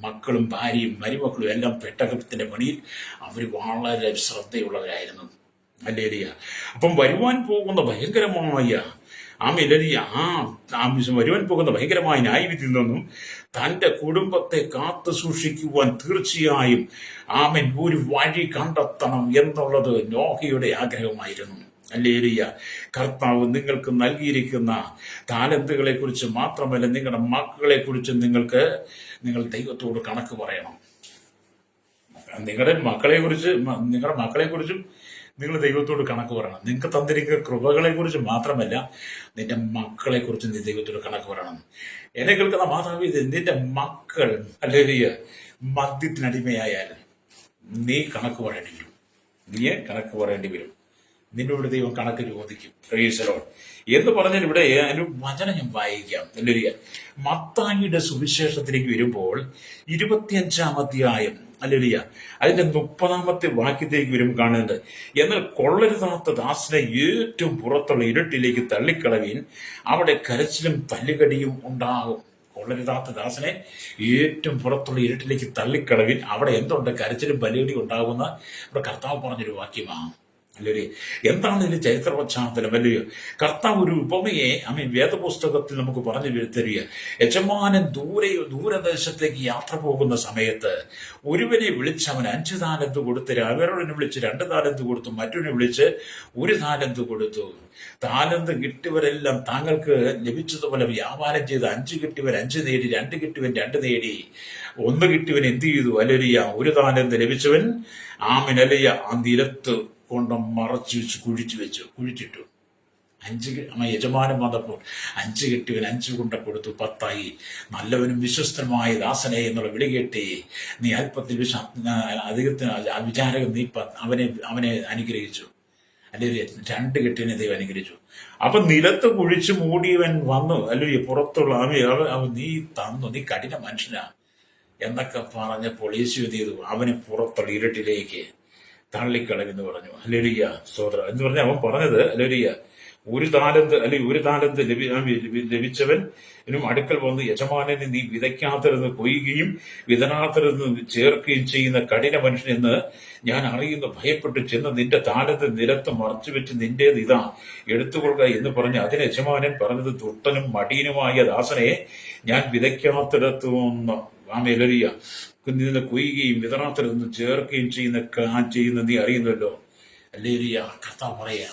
മക്കളും ഭാര്യയും മരുമക്കളും എല്ലാം പെട്ടകത്തിന്റെ പണിയിൽ അവർ വളരെ ശ്രദ്ധയുള്ളവരായിരുന്നു. ഹല്ലേലൂയ. അപ്പം വരുവാൻ പോകുന്ന ഭയങ്കരമായ ആമേലരിയ വരുവാൻ പോകുന്ന ഭയങ്കരമായ ന്യായവിധിയിൽ നിന്നും തന്റെ കുടുംബത്തെ കാത്തു സൂക്ഷിക്കുവാൻ തീർച്ചയായും ആമൻ ഒരു വഴി കണ്ടെത്തണം എന്നുള്ളത് നോഹയുടെ ആഗ്രഹമായിരുന്നു. ഹല്ലേലൂയ. കർത്താവ് നിങ്ങൾക്ക് നൽകിയിരിക്കുന്ന താലന്തുകളെ കുറിച്ച് മാത്രമല്ല, നിങ്ങളുടെ മക്കളെ കുറിച്ച് നിങ്ങൾ ദൈവത്തോട് കണക്ക് പറയണം. നിങ്ങളുടെ മക്കളെ കുറിച്ചും നിങ്ങൾ ദൈവത്തോട് കണക്ക് പറയണം. നിങ്ങൾക്ക് തന്നിരിക്കുന്ന കൃപകളെ കുറിച്ച് മാത്രമല്ല, നിന്റെ മക്കളെ കുറിച്ച് നീ ദൈവത്തോട് കണക്ക് പറയണം. എന്നെ കേൾക്കുന്ന മാതാവി, നിന്റെ മക്കൾ ഹല്ലേലൂയ മദ്യത്തിനടിമയായാൽ നീ കണക്ക് പറയേണ്ടി വരും. നിന്നോട് ദൈവം കണക്ക് ചോദിക്കും. പ്രൈസ് ദി ലോർഡ് എന്ന് പറഞ്ഞാൽ ഇവിടെ ഒരു വചനം ഞാൻ വായിക്കാം. ഹല്ലേലൂയ. മത്തായിയുടെ സുവിശേഷത്തിലേക്ക് വരുമ്പോൾ 25-ാം അധ്യായം, ഹല്ലേലൂയ, അതിന്റെ 30-ാമത്തെ വാക്യത്തിലേക്ക് വരും കാണുന്നുണ്ട്. എന്നാൽ കൊള്ളരുതാത്ത ദാസനെ ഏറ്റവും പുറത്തുള്ള ഇരുട്ടിലേക്ക് തള്ളിക്കളവീൻ, അവിടെ കരച്ചിലും തല്ലുകടിയും ഉണ്ടാകും. കൊള്ളരുതാത്ത ദാസനെ ഏറ്റവും പുറത്തുള്ള ഇരുട്ടിലേക്ക് തള്ളിക്കളവിൻ, അവിടെ എന്തുണ്ട്? കരച്ചിലും തല്ലുകടിയും ഉണ്ടാകുന്ന ഇവിടെ കർത്താവ് പറഞ്ഞൊരു വാക്യമാണ്. അല്ലേ, എന്താണ് ഇതിന്റെ ചരിത്ര പശ്ചാത്തലം? അല്ലയോ, കർത്താവ് ഒരു ഉപമയെ വേദപുസ്തകത്തിൽ നമുക്ക് പറഞ്ഞു തരിക. യജമാനൻ ദൂരദേശത്തേക്ക് യാത്ര പോകുന്ന സമയത്ത് ഒരുവനെ വിളിച്ച് അവൻ 5 താലന്ത് കൊടുത്ത്, അവരോടനെ വിളിച്ച് 2 താലന്ത് കൊടുത്തു, മറ്റൊരു വിളിച്ച് 1 താലന്ത് കൊടുത്തു. താലന്ത് കിട്ടിയവരെല്ലാം താങ്കൾക്ക് ലഭിച്ചതുപോലെ വ്യാപാരം ചെയ്ത് 5 കിട്ടിയവൻ 5 നേടി, 2 കിട്ടിയവൻ 2 നേടി, 1 കിട്ടിയവൻ എന്ത് ചെയ്തു? അല്ലരിയ 1 താലന്ത് ലഭിച്ചവൻ അല്ലയ്യ ആ നിലത്ത് കൊണ്ട് മറച്ചു വെച്ച് കുഴിച്ചിട്ടു. 5 യജമാനം വന്നപ്പോൾ 5 കിട്ടിയവൻ 5 കൊണ്ട് കൊടുത്തു, 10ആയി. നല്ലവനും വിശ്വസ്തനുമായ ദാസനെ എന്നുള്ള വിളി കേട്ടേ, നീ അല്പത്തിൽ അധികത്തിന് വിചാരകം, നീ അവനെ അനുഗ്രഹിച്ചു. അല്ലെങ്കിൽ 2 കെട്ടിയവനെ ദൈവം അനുഗ്രഹിച്ചു. അപ്പൊ നിലത്ത് കുഴിച്ചു മൂടിയവൻ വന്നു, അല്ലെങ്കിൽ പുറത്തുള്ള നീ തന്നു, നീ കഠിന മനുഷ്യനാ എന്നൊക്കെ പറഞ്ഞപ്പോൾ യേശു എന്ത് ചെയ്തു? അവനെ പുറത്തുള്ള ഇരുട്ടിലേക്ക് തള്ളിക്കളവെന്ന് പറഞ്ഞു. ഹല്ലേലൂയ, സ്തോത്രം എന്ന് പറഞ്ഞ അവൻ പറഞ്ഞത്, ഹല്ലേലൂയ, 1 താലന്ത് അല്ലെങ്കിൽ 1 താലന്ത് ലഭിച്ചവനും അടുക്കൽ വന്ന്, യജമാനനെ നീ വിതയ്ക്കാത്തരുന്ന് കൊയ്യുകയും വിതനാത്തരുന്ന് ചേർക്കുകയും ചെയ്യുന്ന കഠിന മനുഷ്യനെന്ന് ഞാൻ അറിയുന്നു. ഭയപ്പെട്ട് ചെന്ന് നിന്റെ താലന്ത് നിലത്ത് മറച്ചു വെച്ച് നിന്റേത് ഇതാ എടുത്തുകൊള്ളുക എന്ന് പറഞ്ഞ് അതിന് യജമാനൻ പറഞ്ഞത്, ദുഷ്ടനും മടിയനുമായ ദാസനെ ഞാൻ വിതയ്ക്കാത്തിടത്തുനിന്ന് ഹല്ലേലൂയ നിന്ന് കൊയ്യുകയും വിതറാത്തരുന്ന് ചേർക്കുകയും ചെയ്യുന്ന നീ അറിയുന്നല്ലോ. ഹല്ലേലൂയ. കർത്താവ് പറയാ,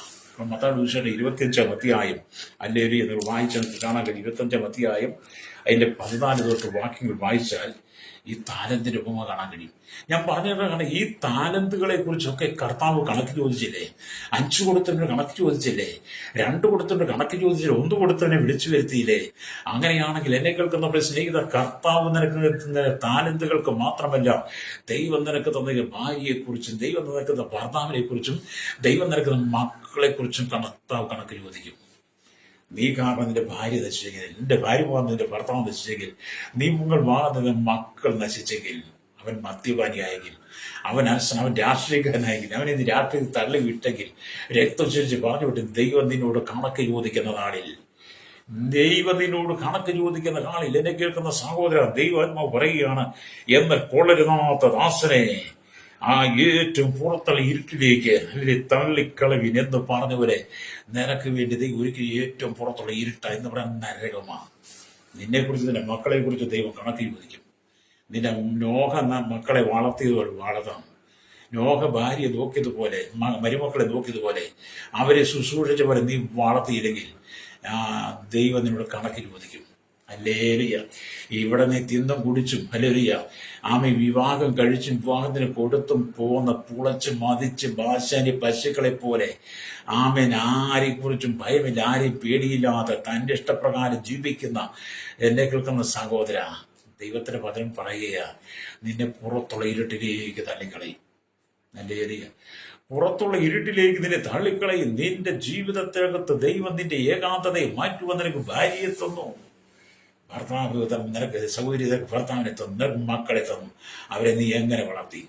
മത്തായിയുടെ സുവിശേഷം 25-ാം അധ്യായം, ഹല്ലേലൂയ, നിങ്ങൾ വായിച്ചാൽ കാണാൻ കഴിയും. 25-ാം അധ്യായം അതിന്റെ 14 തൊട്ട് വാക്യങ്ങൾ വായിച്ചാൽ ഈ താലന്തിന്റെ ഉപമ കാണാൻ കഴിയും. ഞാൻ പറഞ്ഞതാണ്, ഈ താലന്തുകളെ കുറിച്ചൊക്കെ കർത്താവ് കണക്ക് ചോദിച്ചില്ലേ? 5 കൊടുത്തവന് കണക്ക് ചോദിച്ചില്ലേ? 2 കൊടുത്തവന് കണക്ക് ചോദിച്ചില്ലേ? 1 കൊടുത്തവനെ വിളിച്ചു വരുത്തിയില്ലേ? അങ്ങനെയാണെങ്കിൽ എന്നെ കേൾക്കുന്ന നമ്മുടെ സ്നേഹിത, കർത്താവ് നിനക്ക് താലന്തുകൾക്ക് മാത്രമല്ല, ദൈവം നിനക്ക് തന്ന ഭാര്യയെക്കുറിച്ചും, ദൈവം നിനക്ക് തന്ന ഭർത്താവിനെ കുറിച്ചും, ദൈവം നിനക്ക് മക്കളെ കുറിച്ചും കർത്താവ് കണക്ക് ചോദിക്കും. നീ കാരണം നിന്റെ ഭാര്യ നശിച്ചെങ്കിൽ, നിന്റെ ഭാര്യ പോകാൻ നിന്റെ ഭർത്താവ് നശിച്ചെങ്കിൽ, നീ വാങ്ങുന്ന മക്കൾ നശിച്ചെങ്കിൽ, അവൻ മദ്യപാനിയായെങ്കിൽ, അവൻ രാഷ്ട്രീയക്കാരനായെങ്കിൽ, അവനെ നീ രാഷ്ട്രീയത്തിൽ തള്ളി വിട്ടെങ്കിൽ, രക്തം പറഞ്ഞു വിട്ട് ദൈവം നിന്നോട് കണക്ക് ചോദിക്കുന്ന നാളിൽ എന്നെ കേൾക്കുന്ന സഹോദര, ദൈവാത്മാവ് പറയുകയാണ്, എന്നാൽ കൊള്ളരുതാത്ത ദാസനെ ആ ഏറ്റവും പുറത്തുള്ള ഇരുട്ടിലേക്ക് തള്ളിക്കളവിൻ എന്ന് പറഞ്ഞവരെ, നിനക്ക് വേണ്ടി ദൈവം ഒരിക്കലും ഏറ്റവും പുറത്തുള്ള ഇരുട്ട എന്ന് പറയുന്ന നരകമാണ്. നിന്നെക്കുറിച്ച്, നിന്റെ മക്കളെ കുറിച്ച് ദൈവം കണക്ക് ചോദിക്കും. നിന്റെ നോഹ മക്കളെ വളർത്തിയതുപോലെ വളർത്താം. നോഹ ഭാര്യയെ നോക്കിയതുപോലെ, മരുമക്കളെ നോക്കിയതുപോലെ, അവരെ ശുശ്രൂഷിച്ച പോലെ നീ വളർത്തിയില്ലെങ്കിൽ ദൈവം നിന്നോട് കണക്ക് ചോദിക്കും. ഹല്ലേലൂയ. ഇവിടെ നീ തിന്നും കുടിച്ചും, ഹല്ലേലൂയ, വിവാഹം കഴിച്ചും വിവാഹത്തിന് കൊടുത്തും പോകുന്ന പുളച്ച് മതിച്ച് ബാശാനി പശുക്കളെ പോലെ ആരെ കുറിച്ചും ഭയമില്ല, ആരെയും പേടിയില്ലാതെ തന്റെ ഇഷ്ടപ്രകാരം ജീവിക്കുന്ന എന്നെ കേൾക്കുന്ന സഹോദര, ദൈവത്തിന്റെ വചനം പറയുക, നിന്നെ പുറത്തുള്ള ഇരുട്ടിലേക്ക് തള്ളിക്കളയും. ഹല്ലേലൂയ. പുറത്തുള്ള ഇരുട്ടിലേക്ക് നിന്നെ തള്ളിക്കളയും. നിന്റെ ജീവിതത്തിനകത്ത് ദൈവം നിന്റെ ഏകാന്തതയെ മാറ്റുവാൻ നിനക്ക് ഭാര്യയെ തന്നു, ഭർത്താവ് നിനക്ക് സൗകര്യ ഭർത്താവിനെ തന്നു, നിനക്ക് മക്കളെ തന്നു. അവരെ നീ എങ്ങനെ വളർത്തി?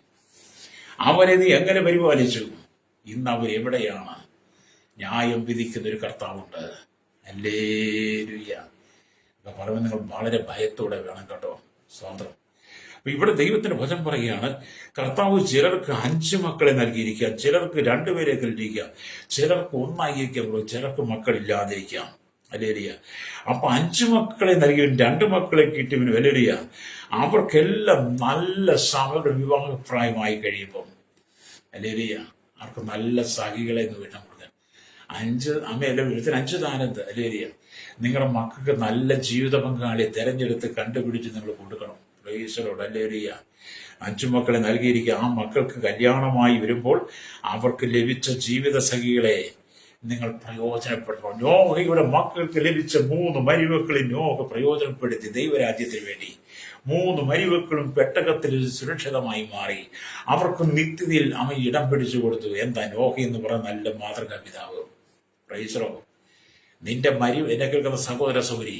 അവരെ നീ എങ്ങനെ പരിപാലിച്ചു? ഇന്ന് അവരെവിടെയാണ്? ന്യായം വിധിക്കുന്ന ഒരു കർത്താവുണ്ട്. ഹല്ലേലൂയ. പറയുമ്പോൾ നിങ്ങൾ വളരെ ഭയത്തോടെ വേണം കേട്ടോ, സ്വാതന്ത്ര്യം. അപ്പൊ ഇവിടെ ദൈവത്തിന്റെ വചനം പറയുകയാണ്, കർത്താവ് ചിലർക്ക് 5 മക്കളെ നൽകിയിരിക്കുക, ചിലർക്ക് 2 പേരെ നൽകിയിരിക്കാം, ചിലർക്ക് 1 ആയിരിക്കാം, ചിലർക്ക് മക്കളില്ലാതിരിക്കാം. ഹല്ലേലൂയ. അപ്പൊ 5 മക്കളെ നൽകിയവൻ 2 മക്കളെ കിട്ടിയവന് ഹല്ലേലൂയ. അവർക്കെല്ലാം നല്ല സമയം വിവാഹപ്രായമായി കഴിയുമ്പം ഹല്ലേലൂയ അവർക്ക് നല്ല സഖികളെ വീട്ടാൻ കൊടുക്കാൻ 5 അമ്മയല്ല വീട്ടിൽ 5 താലന്ത് ഹല്ലേലൂയ. നിങ്ങളുടെ മക്കൾക്ക് നല്ല ജീവിത പങ്കാളിയെ തെരഞ്ഞെടുത്ത് കണ്ടുപിടിച്ച് നിങ്ങൾ കൊടുക്കണം. Praise the Lord. ഹല്ലേലൂയ. 5 മക്കളെ നൽകിയിരിക്കുക. ആ മക്കൾക്ക് കല്യാണമായി വരുമ്പോൾ അവർക്ക് ലഭിച്ച ജീവിത സഖികളെ നിങ്ങൾ പ്രയോജനപ്പെടുത്തണം. നോഹയുടെ മക്കൾക്ക് ലഭിച്ച 3 മരുമക്കളെ നോഹ പ്രയോജനപ്പെടുത്തി ദൈവരാജ്യത്തിന് വേണ്ടി. 3 മരുമക്കളും പെട്ടകത്തിൽ സുരക്ഷിതമായി മാറി. അവർക്ക് നിത്യതയിൽ അവൻ ഇടം പിടിച്ചു കൊടുത്തു. എന്താ നോഹ എന്ന് പറഞ്ഞ നല്ല മാതൃകാ പിതാവ്. Praise the Lord. നിന്റെ എന്നെ കേൾക്കുന്ന സഹോദര സൗരി,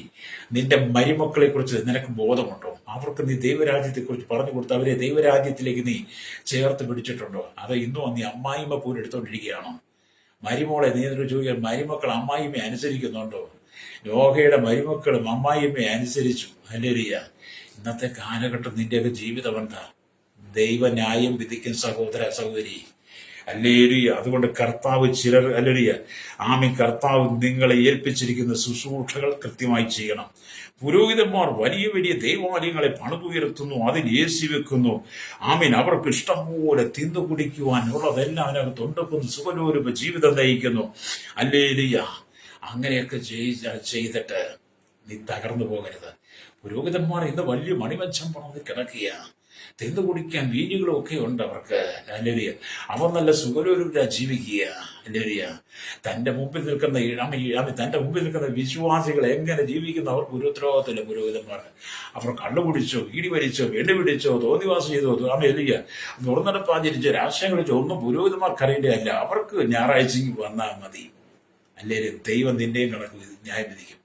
നിന്റെ മരുമക്കളെ കുറിച്ച് നിനക്ക് ബോധമുണ്ടോ? അവർക്ക് നീ ദൈവരാജ്യത്തെക്കുറിച്ച് പറഞ്ഞു കൊടുത്ത് അവരെ ദൈവരാജ്യത്തിലേക്ക് നീ ചേർത്ത് പിടിച്ചിട്ടുണ്ടോ? അതോ ഇന്നും നീ അമ്മായിമ്മ പോലും എടുത്തോണ്ടിരിക്കുകയാണോ? മരുമോളെ നീ എന്നിട്ട് ചോദിക്കാൻ, മരുമക്കൾ അമ്മായിമ്മയെ അനുസരിക്കുന്നുണ്ടോ? നോഹയുടെ മരുമക്കളും അമ്മായിമ്മയെ അനുസരിച്ചു. ഹല്ലേലൂയ. ഇന്നത്തെ കാലഘട്ടം നിന്റെയൊക്കെ ജീവിതം എന്താ? ദൈവന്യായം വിധിക്കും സഹോദര സഹോദരി. ഹല്ലേലൂയ. അതുകൊണ്ട് കർത്താവ് ചിലർ ഹല്ലേലൂയ ആമീൻ കർത്താവ് നിങ്ങളെ ഏൽപ്പിച്ചിരിക്കുന്ന ശുശ്രൂഷകൾ കൃത്യമായി ചെയ്യണം. പുരോഹിതന്മാർ വലിയ വലിയ ദൈവാലയങ്ങളെ പണിതുയർത്തുന്നു, അതിൽ ഏസി വെക്കുന്നു. ആമീൻ അവർക്ക് ഇഷ്ടം പോലെ തിന്നു കുടിക്കുവാൻ ഉള്ളതെല്ലാം അതിനകത്ത് ഉണ്ടാക്കുന്നു, സുഖലോലുപ ജീവിതം നയിക്കുന്നു. ഹല്ലേലൂയ. അങ്ങനെയൊക്കെ ചെയ്തിട്ട് നീ തകർന്നു പോകരുത്. പുരോഹിതന്മാർ ഇന്ന് വലിയ മണിമഞ്ചം പണത് കിടക്കുക, തിന്നു കുടിക്കാൻ വീഞ്ഞുകളും ഒക്കെ ഉണ്ട് അവർക്ക്. ഹല്ലേലൂയ. അവർ നല്ല സുഖലോലുപ ജീവിക്കുക. ഹല്ലേലൂയ. തന്റെ മുമ്പിൽ നിൽക്കുന്ന വിശ്വാസികൾ എങ്ങനെ ജീവിക്കുന്നു അവർക്ക് ഒരു ഉത്തരവാദിത്തമില്ല. പുരോഹിതന്മാർക്ക് അവർ കള്ളുകുടിച്ചോ, വീടി വലിച്ചോ, വെള്ളി പിടിച്ചോ, തോന്നിവാസം ചെയ്തോ, ഹല്ലേലൂയ തുറന്നടപ്പാചരിച്ചോ, രാഷ്ട്രീയം കളിച്ചോ ഒന്നും പുരോഹിതന്മാർക്ക് അറിയേണ്ടതല്ല. അവർക്ക് ഞായറാഴ്ചയ്ക്ക് വന്നാൽ മതി. അല്ലേലും ദൈവം നിന്നെയും ന്യായം വിധിക്കും.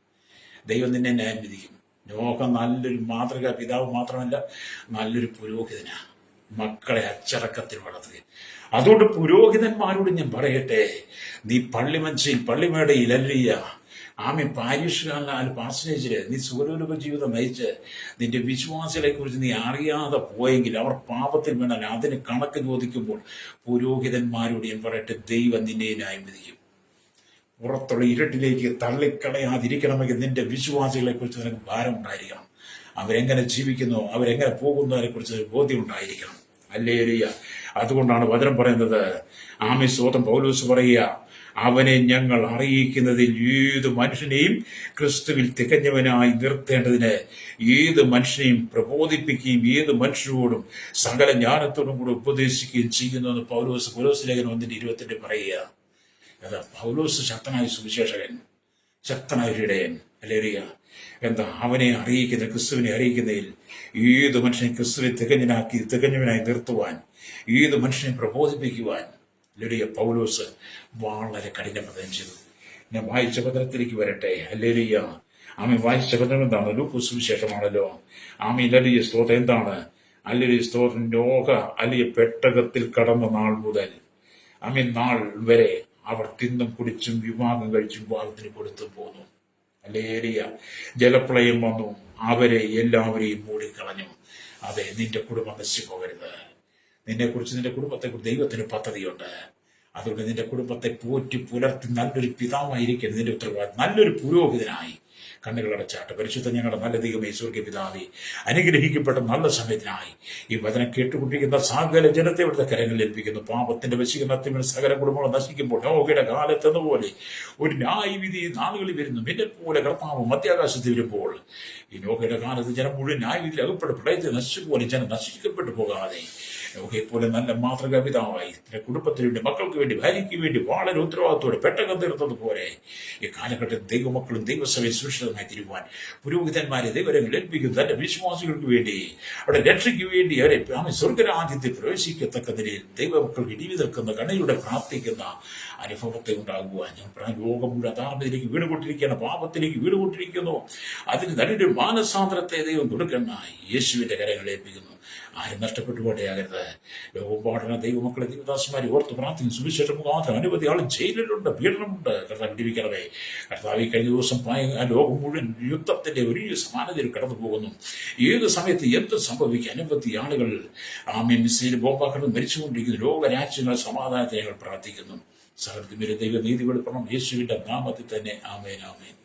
ദൈവം നിന്നെ ന്യായം വിധിക്കും. നോഹ നല്ലൊരു മാതൃകാ പിതാവ് മാത്രമല്ല, നല്ലൊരു പുരോഹിതനാ. മക്കളെ അച്ചടക്കത്തിൽ വളർത്തുക. അതുകൊണ്ട് പുരോഹിതന്മാരോട് ഞാൻ പറയട്ടെ, നീ പള്ളിമേടയിൽ അല്ലിയ ആമി പാരിഷ് പാർസനേജില് നീ സുഖലോലുപ ജീവിതം നയിച്ച് നിന്റെ വിശ്വാസികളെ കുറിച്ച് നീ അറിയാതെ പോയെങ്കിൽ അവർ പാപത്തിൽ വീണാൽ അതിന് കണക്ക് ചോദിക്കുമ്പോൾ പുരോഹിതന്മാരോട് ഞാൻ പറയട്ടെ, ദൈവം നിന്നെ ന്യായം വിധിക്കും. പുറത്തുള്ള ഇരുട്ടിലേക്ക് തള്ളിക്കളയാതിരിക്കണമെങ്കിൽ നിന്റെ വിശ്വാസികളെ കുറിച്ച് നിനക്ക് ഭാരം ഉണ്ടായിരിക്കണം. അവരെങ്ങനെ ജീവിക്കുന്നു, അവരെങ്ങനെ പോകുന്നതിനെ കുറിച്ച് ബോധ്യം ഉണ്ടായിരിക്കണം. ഹല്ലേലൂയ. അതുകൊണ്ടാണ് വചനം പറയുന്നത്, ആമീൻ സ്തോത്രം. പൗലോസ് പറയുക, അവനെ ഞങ്ങൾ അറിയിക്കുന്നതിൽ ഏത് മനുഷ്യനെയും ക്രിസ്തുവിൽ തികഞ്ഞവനായി നിർത്തേണ്ടതിന് ഏത് മനുഷ്യനെയും പ്രബോധിപ്പിക്കുകയും ഏത് മനുഷ്യരോടും സകല ജ്ഞാനത്തോടും കൂടെ ഉപദേശിക്കുകയും ചെയ്യുന്നു എന്ന് പൗലോസ് ലേഖനം 1:20 പറയുക. അതാ പൗലോസ് ശക്തനായ സുവിശേഷകൻ, ശക്തനായ ഒരു ഇടയൻ. ഹല്ലേലൂയ. എന്താ അവനെ അറിയിക്കുന്ന, ക്രിസ്തുവിനെ അറിയിക്കുന്നതിൽ ഏത് മനുഷ്യനെ ക്രിസ്തുവിനെ തികഞ്ഞവനായി നിർത്തുവാൻ, ഏത് മനുഷ്യനെ പ്രബോധിപ്പിക്കുവാൻ ഹല്ലേലൂയ പൗലോസ് വളരെ കഠിനപ്രദം ചെയ്തു. ഞാൻ വായിച്ച പത്രത്തിലേക്ക് വരട്ടെ. ഹല്ലേലൂയ. ആമീൻ വായിച്ച പത്രം എന്താണ്? ലൂക്കോസ് സുവിശേഷമാണല്ലോ. ആമീൻ ഹല്ലേലൂയ സ്തോത്രം. എന്താണ്? ഹല്ലേലൂയ സ്തോത്രം. നോഹ ഹല്ലേലൂയ പെട്ടകത്തിൽ കടന്ന നാൾ മുതൽ ആമീൻ നാൾ വരെ അവർ തിന്നും കുടിച്ചും വിവാഹം കഴിച്ചും വിവാഹത്തിന് കൊടുത്തു പോന്നു. ഹല്ലേലൂയ. ജലപ്രളയം വന്നു, അവരെ എല്ലാവരെയും മൂടിക്കളഞ്ഞു. അതെ, നിന്റെ കുടുംബം നശിച്ചു പോകരുത്. നിന്നെക്കുറിച്ച്, നിന്റെ കുടുംബത്തെക്കുറിച്ച് ദൈവത്തിന് പദ്ധതിയുണ്ട്. അതുകൊണ്ട് നിന്റെ കുടുംബത്തെ പോറ്റി പുലർത്തി നല്ലൊരു പിതാവായിരിക്കരുത് നിന്റെ ഉത്തരവാദിത്വം. നല്ലൊരു പുരോഹിതനായി കണ്ണുകളടച്ചാട്ട് പരിശുദ്ധ ഞങ്ങളുടെ നല്ല ദൈവമേ സ്വർഗ്ഗ പിതാവേ, അനുഗ്രഹിക്കപ്പെട്ട നല്ല സമയത്തിനായി ഈ വചനം കേട്ടുകൊണ്ടിരിക്കുന്ന സകല ജനത്തെ ഇവിടുത്തെ കരങ്ങളിൽ ഏൽപ്പിക്കുന്നു. പാപത്തിന്റെ വശീകരണത്തിൽ സകല കുടുംബങ്ങൾ നശിക്കുമ്പോൾ നോഹയുടെ കാലത്തെന്നപോലെ ഒരു ന്യായവിധി നാളുകളിൽ വരുന്നു. നിന്നെ പോലെ കർത്താവ് മധ്യാകാശത്ത് വരുമ്പോൾ ഈ നോഹയുടെ കാലത്ത് ജനം മുഴുവൻ ന്യായവിധിയിൽ അകപ്പെട്ട് പ്രളയത്തിൽ നശിച്ചുപോലെ ജനം നശിക്കപ്പെട്ടു പോകാതെ നോഹയെ പോലെ നല്ല മാതൃകാ പിതാവായി തന്റെ കുടുംബത്തിന് വേണ്ടി, മക്കൾക്ക് വേണ്ടി, ഭാര്യയ്ക്ക് വേണ്ടി വളരെ ഉത്തരവാദിത്തോടെ പെട്ടകം തീർത്തതുപോലെ ഈ കാലഘട്ടത്തിൽ ദൈവമക്കളും ദൈവസഭയെ സുരക്ഷിതമായി തിരുവാൻ പുരോഹിതന്മാരെ ദൈവരങ്ങൾ ഏൽപ്പിക്കുന്നു. തന്റെ വിശ്വാസികൾക്ക് വേണ്ടി, അവിടെ രക്ഷയ്ക്ക് വേണ്ടി അവരെ സ്വർഗരാജ്യത്തിൽ പ്രവേശിക്കത്തക്ക നിലയിൽ ദൈവമക്കൾ ഇടിവി നിൽക്കുന്ന കണ്ണയിലൂടെ പ്രാർത്ഥിക്കുന്ന അനുഭവത്തെ ഉണ്ടാകുവാൻ ഞാൻ ലോകം മുഴുവൻ അധാർമ്മത്തിലേക്ക് വീടുകൊണ്ടിരിക്കുകയാണ്, പാപത്തിലേക്ക് വീടുകൊണ്ടിരിക്കുന്നു. അതിന് നല്ലൊരു മാനസാന്തരത്തെ ദൈവം കൊടുക്കുന്ന യേശുവിന്റെ കരങ്ങൾ ഏൽപ്പിക്കുന്നു. ആരും നഷ്ടപ്പെട്ടു പോട്ടെയാകരുത്. ലോകപാഠന ദൈവമക്കളെ ദൈവദാസന്മാരെ ഓർത്ത് പ്രാർത്ഥിക്കും. സുവിശേഷം മുഖാന്തരം അനവധി ആൾ ജയിലിലുണ്ട്, പീഡനമുണ്ട്. കർത്താവ് വിടിവിക്കണമേ. കർത്താവ് കഴിഞ്ഞ ദിവസം ലോകം മുഴുവൻ യുദ്ധത്തിന്റെ ഒരു സമാനതയിൽ കടന്നു പോകുന്നു. ഏത് സമയത്ത് എന്ത് സംഭവിക്കും? അനവധി ആളുകൾ ആമേൻ മിസൈൽ ബോംബാക്കളും മരിച്ചുകൊണ്ടിരിക്കുന്നു. ലോകരാജ്യങ്ങളെ സമാധാനത്തെ ഞങ്ങൾ പ്രാർത്ഥിക്കുന്നു. സകലത്തിനും ദൈവ നീതി വെളിപ്പെടണം യേശുവിന്റെ നാമത്തിൽ തന്നെ. ആമേൻ, ആമേൻ.